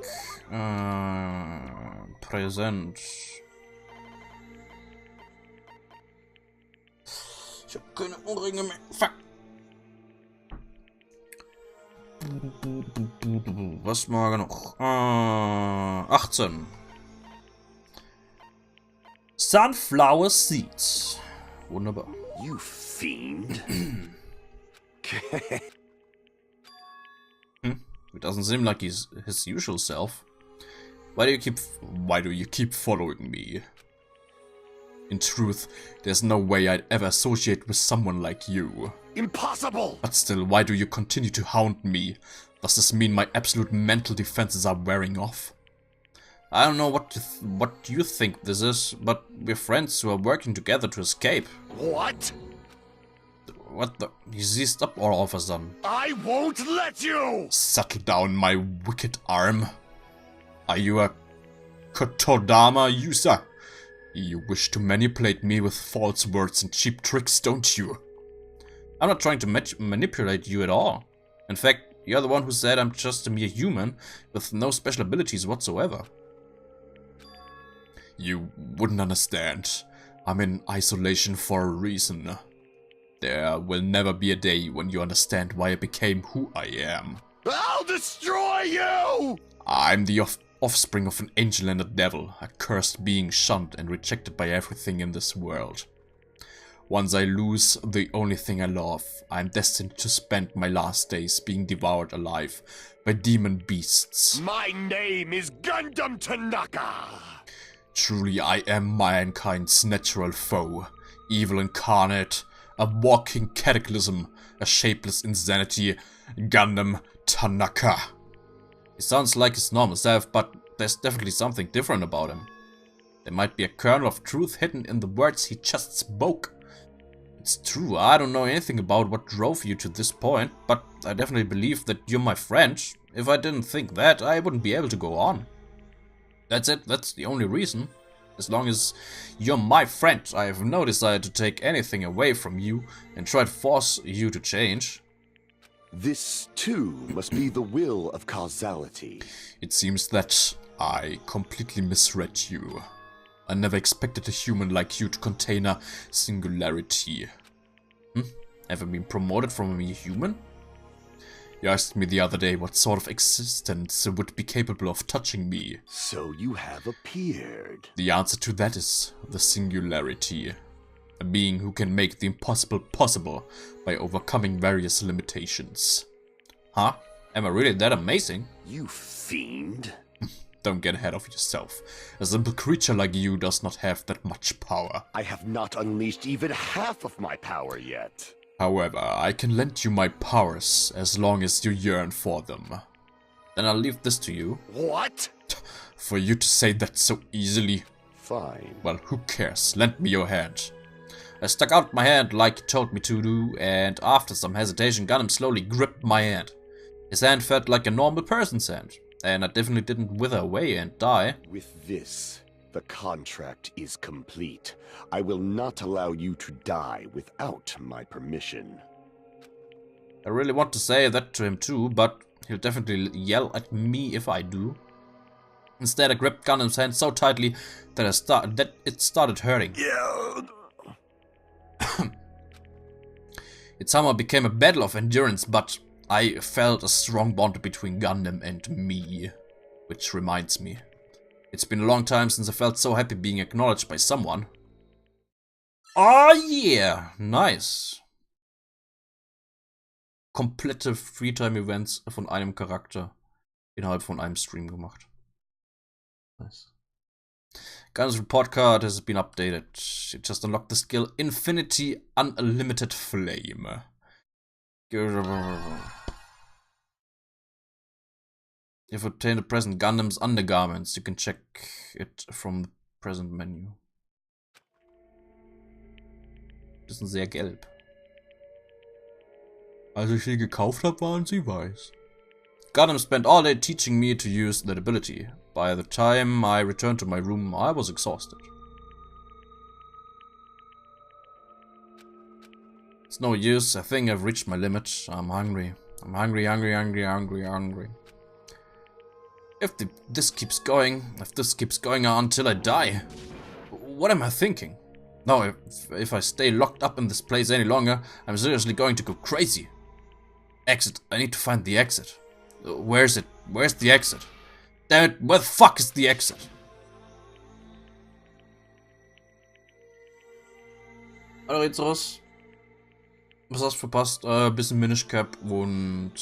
Präsent. Ich hab keine Ohrringe mehr. Fuck. Was mag er noch? 18. Sunflower Seeds. Wunderbar. You fiend. It doesn't seem like he's his usual self. Why do you keep following me? In truth, there's no way I'd ever associate with someone like you. Impossible! But still, why do you continue to hound me? Does this mean my absolute mental defenses are wearing off? I don't know what you think this is, but we're friends who are working together to escape. What? What the? He seized up all of a sudden. I won't let you! Settle down, my wicked arm. Are you a Kotodama user? You wish to manipulate me with false words and cheap tricks, don't you? I'm not trying to manipulate you at all. In fact, you're the one who said I'm just a mere human with no special abilities whatsoever. You wouldn't understand. I'm in isolation for a reason. There will never be a day when you understand why I became who I am. I'll destroy you! I'm the offspring of an angel and a devil, a cursed being shunned and rejected by everything in this world. Once I lose the only thing I love, I'm destined to spend my last days being devoured alive by demon beasts. My name is Gundam Tanaka! Truly, I am mankind's natural foe, evil incarnate, a walking cataclysm, a shapeless insanity, Gundam Tanaka. He sounds like his normal self, but there's definitely something different about him. There might be a kernel of truth hidden in the words he just spoke. It's true, I don't know anything about what drove you to this point, but I definitely believe that you're my friend. If I didn't think that, I wouldn't be able to go on. That's it, that's the only reason. As long as you're my friend, I have no desire to take anything away from you and try to force you to change. This, too, must be the will of causality. It seems that I completely misread you. I never expected a human like you to contain a singularity. Ever been promoted from a mere human? You asked me the other day what sort of existence would be capable of touching me. So you have appeared. The answer to that is the singularity. A being who can make the impossible possible by overcoming various limitations. Huh? Am I really that amazing? You fiend. Don't get ahead of yourself. A simple creature like you does not have that much power. I have not unleashed even half of my power yet. However, I can lend you my powers as long as you yearn for them. Then I'll leave this to you. What? For you to say that so easily. Fine. Well, who cares? Lend me your hand. I stuck out my hand like he told me to do, and after some hesitation, Gundam slowly gripped my hand. His hand felt like a normal person's hand, and I definitely didn't wither away and die. With this, the contract is complete. I will not allow you to die without my permission. I really want to say that to him too, but he'll definitely yell at me if I do. Instead, I gripped Gundam's hand so tightly that it started hurting. Yeah. It somehow became a battle of endurance, but I felt a strong bond between Gundam and me. Which reminds me, it's been a long time since I felt so happy being acknowledged by someone. Oh yeah, nice. Komplette Freetime-Events von einem Charakter innerhalb von einem Stream gemacht. Nice. Gundam's report card has been updated. It just unlocked the skill Infinity Unlimited Flame. You've obtained the present Gundam's undergarments. You can check it from the present menu. Die sind sehr gelb. Als ich sie gekauft habe, waren sie weiß. Gundam spent all day teaching me to use that ability. By the time I returned to my room, I was exhausted. It's no use, I think I've reached my limit. I'm hungry. I'm hungry. If this keeps going on until I die, what am I thinking? No, if I stay locked up in this place any longer, I'm seriously going to go crazy. Exit. I need to find the exit. Where is it? Where's the exit? Damn it, where the fuck is the exit? Hallo Rezoros. Was hast du verpasst? Bisschen Minish Cap und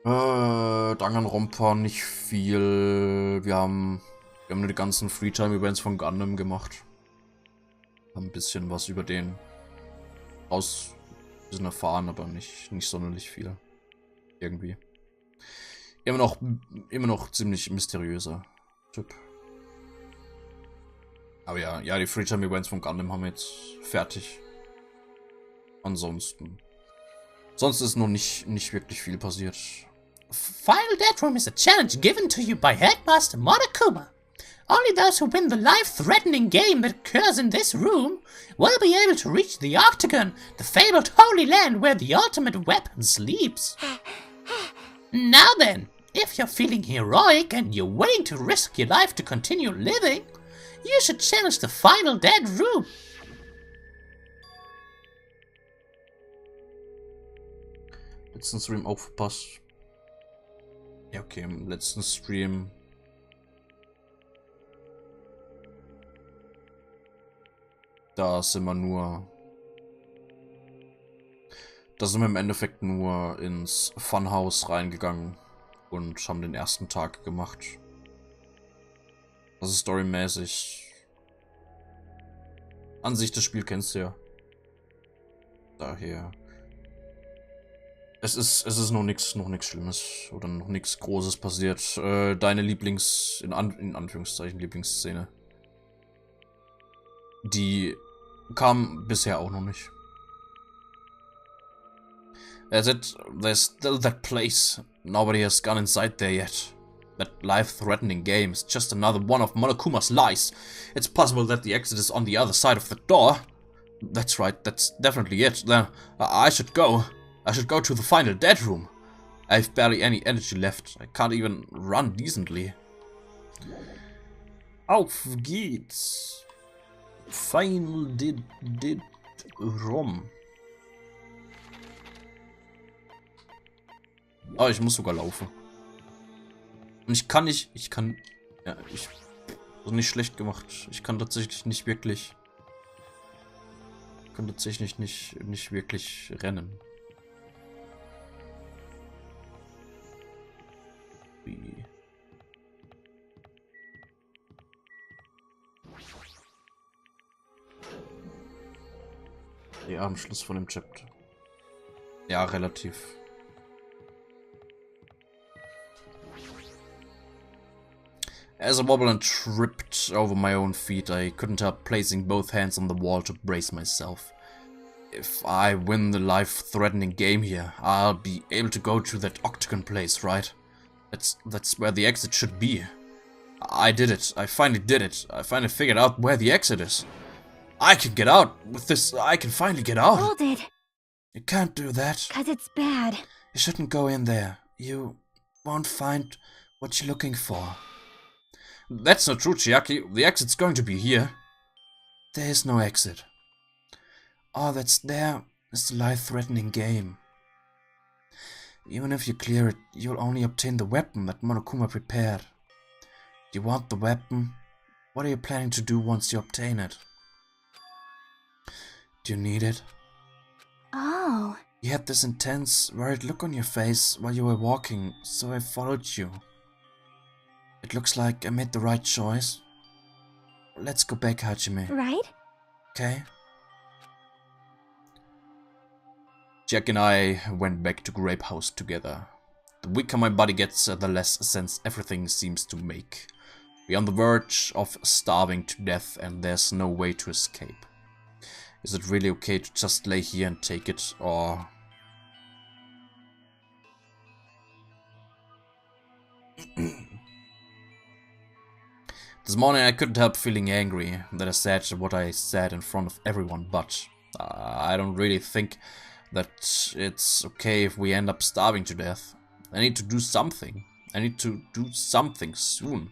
Danganronpa nicht viel. Wir haben nur die ganzen Freetime-Events von Gundam gemacht. Haben ein bisschen was über den bisschen erfahren, aber nicht sonderlich viel. Irgendwie. Immer noch ziemlich mysteriöser Typ. Aber ja, die Freetime-Events von Gundam haben wir jetzt fertig. Ansonsten ist noch nicht wirklich viel passiert. Final Dead Room is a challenge given to you by Headmaster Monokuma. Only those who win the life-threatening game that occurs in this room will be able to reach the Octagon, the fabled Holy Land where the ultimate weapon sleeps. Now then, if you're feeling heroic and you're willing to risk your life to continue living, you should challenge the Final Dead Room. Letzten Stream auch verpasst. Ja, okay, im letzten Stream. Da sind wir im Endeffekt nur ins Funhouse reingegangen und haben den ersten Tag gemacht. Also storymäßig. An sich das Spiel kennst du ja. Daher. Es ist noch nichts Schlimmes oder noch nichts Großes passiert. Deine in Anführungszeichen Lieblingsszene. Die kam bisher auch noch nicht. There's still that place. Nobody has gone inside there yet. That life-threatening game is just another one of Monokuma's lies. It's possible that the exit is on the other side of the door. That's right, that's definitely it. Then I should go. I should go to the Final Dead Room. I have barely any energy left. I can't even run decently. Auf geht's. Final Dead Room. Oh, ich muss sogar laufen. Und ich kann nicht nicht schlecht gemacht. Ich kann tatsächlich nicht wirklich rennen. Ja, am Schluss von dem Chapter. Ja, relativ. As I wobbled and tripped over my own feet, I couldn't help placing both hands on the wall to brace myself. If I win the life-threatening game here, I'll be able to go to that Octagon place, right? That's where the exit should be. I did it. I finally did it. I finally figured out where the exit is. I can get out with this. I can finally get out. Hold it. You can't do that. 'Cause it's bad. You shouldn't go in there. You won't find what you're looking for. That's not true, Chiaki. The exit's going to be here. There is no exit. All that's there is the life-threatening game. Even if you clear it, you'll only obtain the weapon that Monokuma prepared. You want the weapon? What are you planning to do once you obtain it? Do you need it? Oh. You had this intense, worried look on your face while you were walking, so I followed you. It looks like I made the right choice. Let's go back, Hajime. Right? Okay? Jack and I went back to Grape House together. The weaker my body gets, the less sense everything seems to make. We're on the verge of starving to death and there's no way to escape. Is it really okay to just lay here and take it, or... This morning I couldn't help feeling angry that I said what I said in front of everyone, but I don't really think that it's okay if we end up starving to death. I need to do something. I need to do something soon.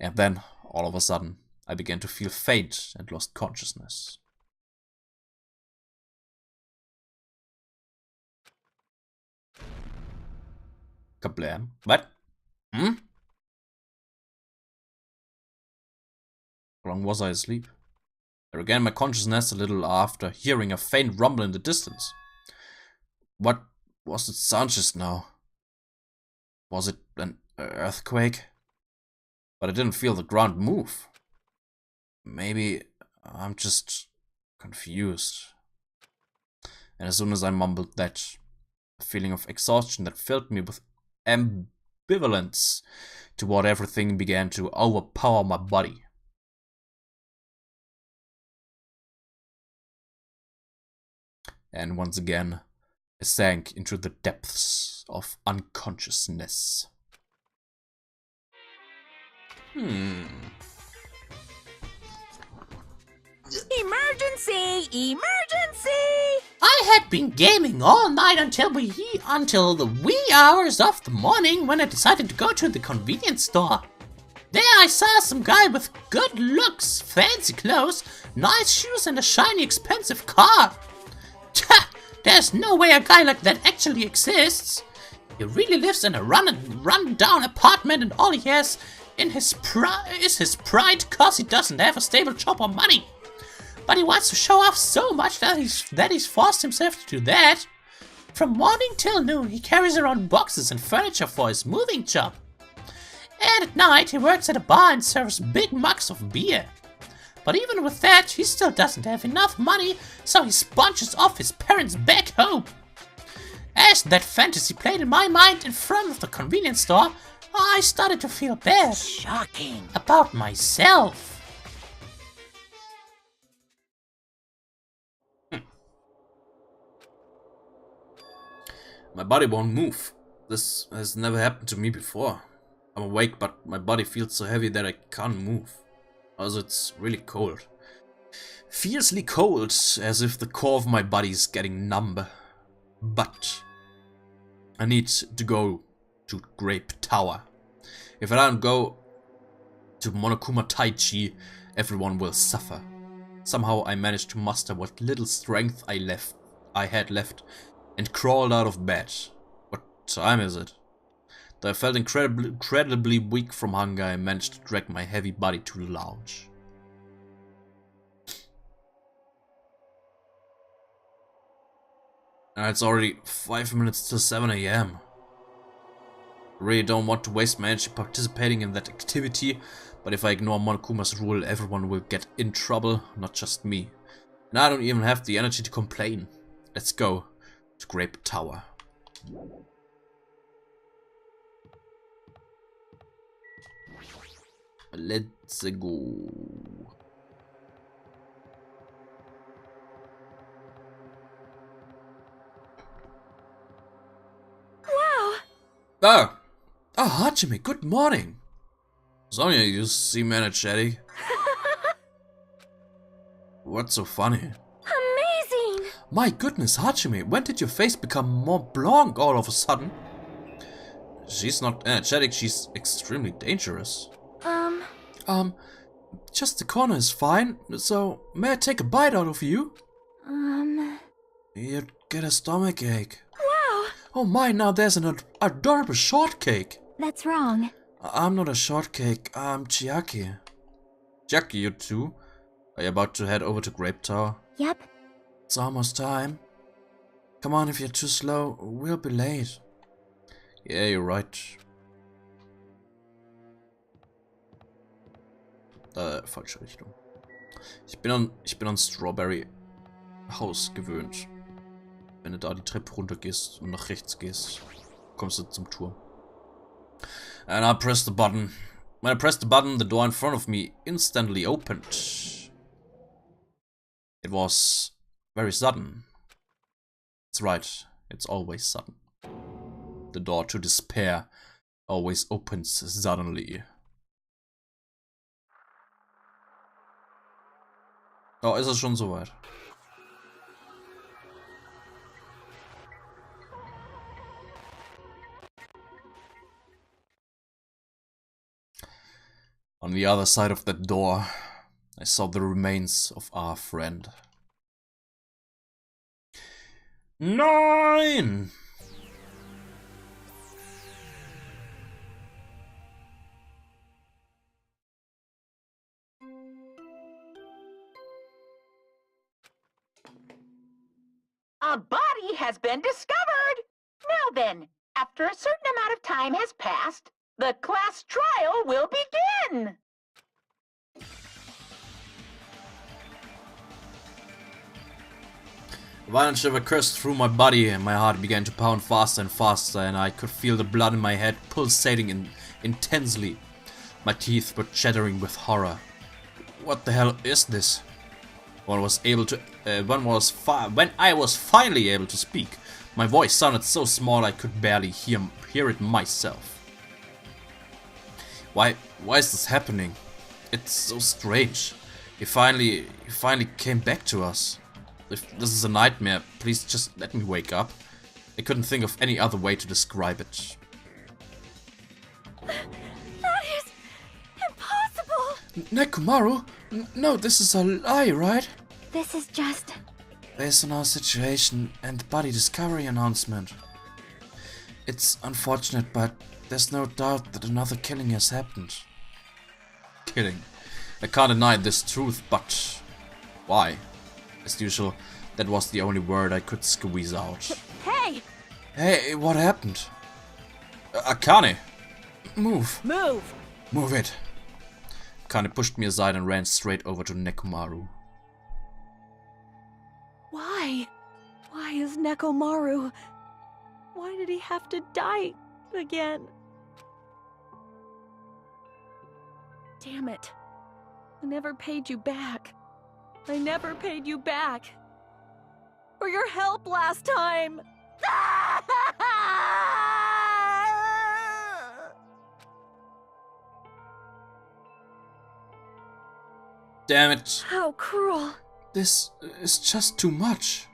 And then, all of a sudden, I began to feel faint and lost consciousness. Kablam. What? Hmm? How long was I asleep? I regained my consciousness a little after hearing a faint rumble in the distance. What was the sound just now? Was it an earthquake? But I didn't feel the ground move. Maybe I'm just confused. And as soon as I mumbled that, a feeling of exhaustion that filled me with ambivalence toward everything began to overpower my body. And once again, I sank into the depths of unconsciousness. Emergency! Emergency! I had been gaming all night until the wee hours of the morning when I decided to go to the convenience store. There I saw some guy with good looks, fancy clothes, nice shoes and a shiny expensive car. There's no way a guy like that actually exists. He really lives in a run-down apartment and all he has in his is his pride cause he doesn't have a stable job or money. But he wants to show off so much that he's forced himself to do that. From morning till noon he carries around boxes and furniture for his moving job. And at night he works at a bar and serves big mugs of beer. But even with that, he still doesn't have enough money, so he sponges off his parents back home. As that fantasy played in my mind in front of the convenience store, I started to feel bad. Shocking. About myself. My body won't move. This has never happened to me before. I'm awake, but my body feels so heavy that I can't move. Also, it's really cold. Fiercely cold, as if the core of my body is getting numb. But I need to go to Grape Tower. If I don't go to Monokuma Taichi, everyone will suffer. Somehow I managed to muster what little strength I had left and crawled out of bed. What time is it? Though I felt incredibly weak from hunger, I managed to drag my heavy body to the lounge. And it's already 5 minutes till 7 AM. I really don't want to waste my energy participating in that activity, but if I ignore Monokuma's rule, everyone will get in trouble, not just me. And I don't even have the energy to complain. Let's go to Grape Tower. Let's go. Wow! Hajime, good morning. Sonia, you seem energetic. What's so funny? Amazing! My goodness, Hajime, when did your face become more blanc all of a sudden? She's not energetic, she's extremely dangerous. Just the corner is fine, so may I take a bite out of you? You'd get a stomachache. Wow! Oh my, now there's an adorable shortcake. That's wrong. I'm not a shortcake, I'm Chiaki. Chiaki, you too? Are you about to head over to Grape Tower? Yep. It's almost time. Come on, if you're too slow, we'll be late. Yeah, you're right. Falsche Richtung. Ich bin an Strawberry House gewöhnt. Wenn du da die Treppe runter gehst und nach rechts gehst, kommst du zum Turm. And I pressed the button. When I pressed the button, the door in front of me instantly opened. It was very sudden. That's right, it's always sudden. The door to despair always opens suddenly. Oh, ist es schon soweit? On the other side of that door, I saw the remains of our friend. Nein! A body has been discovered! Now then, after a certain amount of time has passed, the class trial will begin! A violent shiver coursed through my body, and my heart began to pound faster and faster, and I could feel the blood in my head pulsating intensely. My teeth were chattering with horror. What the hell is this? When I was finally able to speak, my voice sounded so small I could barely hear it myself. Why is this happening? It's so strange. He finally came back to us. If this is a nightmare, please just let me wake up. I couldn't think of any other way to describe it. That is impossible! Nekomaru? No, this is a lie, right? This is just... Based on our situation and the body discovery announcement. It's unfortunate, but there's no doubt that another killing has happened. Killing. I can't deny this truth, but why? As usual, that was the only word I could squeeze out. Hey! Hey, what happened? Akane! Move! Move! Move it! Akane pushed me aside and ran straight over to Nekomaru. Why? Why is Nekomaru? Why did he have to die again? Damn it. I never paid you back. I never paid you back. For your help last time. Damn it. How cruel. This is just too much.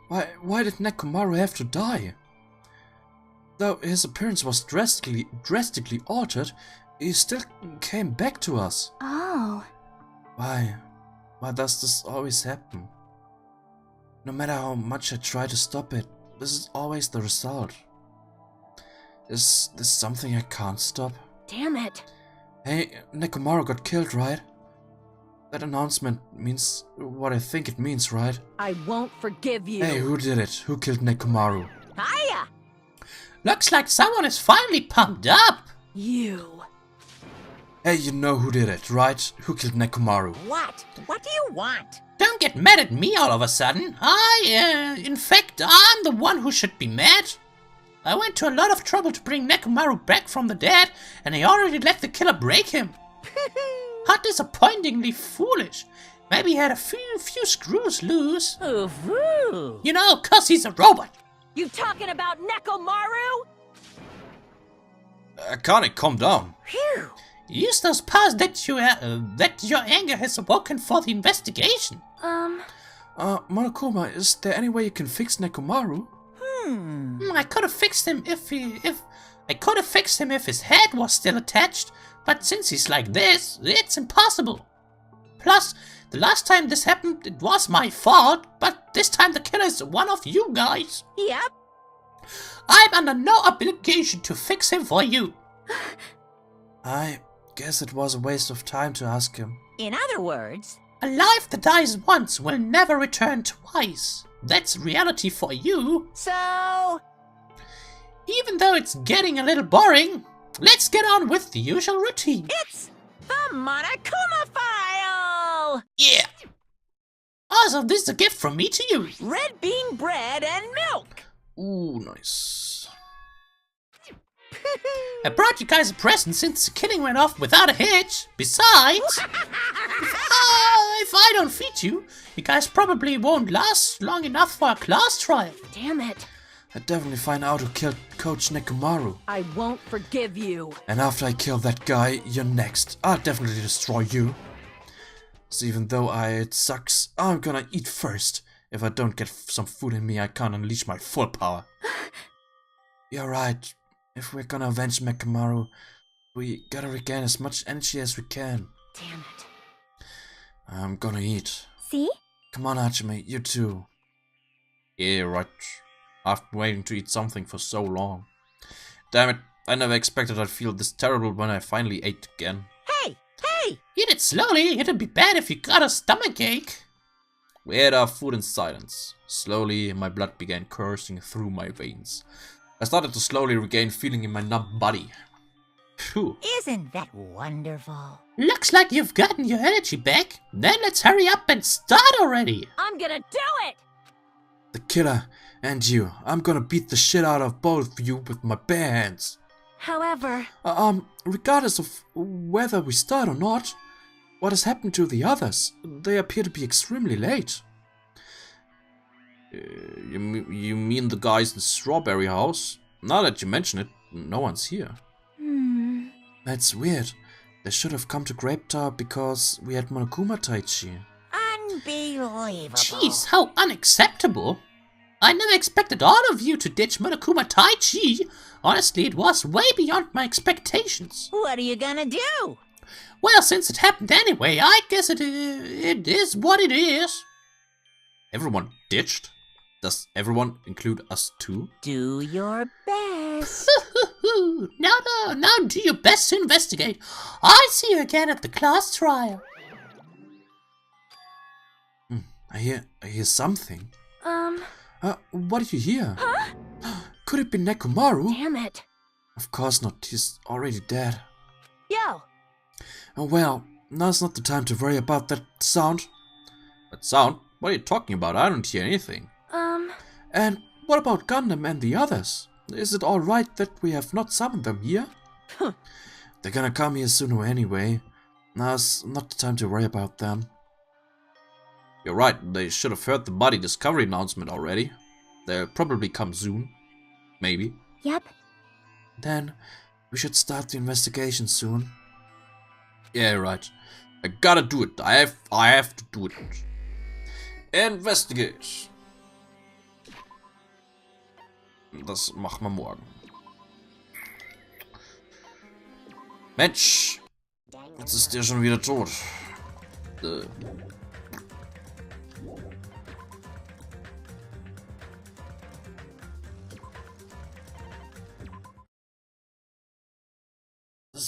Why did Nekomaru have to die? Though his appearance was drastically altered, he still came back to us. Oh. Why does this always happen? No matter how much I try to stop it, this is always the result. Is this something I can't stop? Damn it. Hey, Nekomaru got killed, right? That announcement means what I think it means, right? I won't forgive you. Hey, who did it? Who killed Nekomaru? Hiya! Looks like someone is finally pumped up. You. Hey, you know who did it, right? Who killed Nekomaru? What? What do you want? Don't get mad at me all of a sudden. In fact, I'm the one who should be mad. I went to a lot of trouble to bring Nekomaru back from the dead, and I already let the killer break him. How disappointingly foolish. Maybe he had a few screws loose. Ooh. You know, 'cause he's a robot. You talking about Nekomaru? Akane, calm down. Phew. Use those powers that your anger has awoken for the investigation. Monokuma, is there any way you can fix Nekomaru? I could have fixed him if his head was still attached, but since he's like this, it's impossible. Plus, the last time this happened, it was my fault, but this time the killer is one of you guys. Yep. I'm under no obligation to fix him for you. I guess it was a waste of time to ask him. In other words, A life that dies once will never return twice. That's reality for you. so... Even though it's getting a little boring, let's get on with the usual routine. It's the Monokuma file! Yeah. Also, this is a gift from me to you. Red bean bread and milk! Ooh, nice. I brought you guys a present since the killing went off without a hitch. Besides, if I don't feed you, you guys probably won't last long enough for a class trial. Damn it. I'd definitely find out who killed Coach Nekomaru. I won't forgive you. And after I kill that guy, you're next. I'll definitely destroy you. So even though it sucks, I'm gonna eat first. If I don't get some food in me, I can't unleash my full power. You're right. If we're gonna avenge Nekomaru, we gotta regain as much energy as we can. Damn it. I'm gonna eat. See? Come on, Hajime, you too. Yeah, right. I've been waiting to eat something for so long. Damn it, I never expected I'd feel this terrible when I finally ate again. Hey! Hey! Eat it slowly. It'd be bad if you got a stomachache. We ate our food in silence. Slowly, my blood began coursing through my veins. I started to slowly regain feeling in my numb body. Phew. Isn't that wonderful? Looks like you've gotten your energy back. Then let's hurry up and start already. I'm gonna do it! The killer and you. I'm gonna beat the shit out of both of you with my bare hands. However... Regardless of whether we start or not, what has happened to the others? They appear to be extremely late. You mean the guys in Strawberry House? Now that you mention it, no one's here. That's weird. They should have come to Grape Tower because we had Monokuma Taichi. Unbelievable. Jeez, how unacceptable. I never expected all of you to ditch Monokuma Taichi. Honestly, it was way beyond my expectations. What are you gonna do? Well, since it happened anyway, I guess it is what it is. Everyone ditched? Does everyone include us too? Do your best. Now do your best to investigate. I'll see you again at the class trial. I hear something. What do you hear? Huh? Could it be Nekomaru? Damn it. Of course not, he's already dead. Yo! Oh well, now's not the time to worry about that sound. That sound? What are you talking about? I don't hear anything. And what about Gundam and the others? Is it alright that we have not summoned them here? They're gonna come here sooner anyway. Now's not the time to worry about them. You're right, they should have heard the body discovery announcement already. They'll probably come soon. Maybe. Yep. Then, we should start the investigation soon. Yeah, right. I gotta do it. I have to do it. Investigate. Das machen wir morgen. Mensch, jetzt ist der schon wieder tot.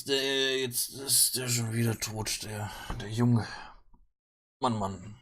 Jetzt ist der schon wieder tot, der Junge. Mann.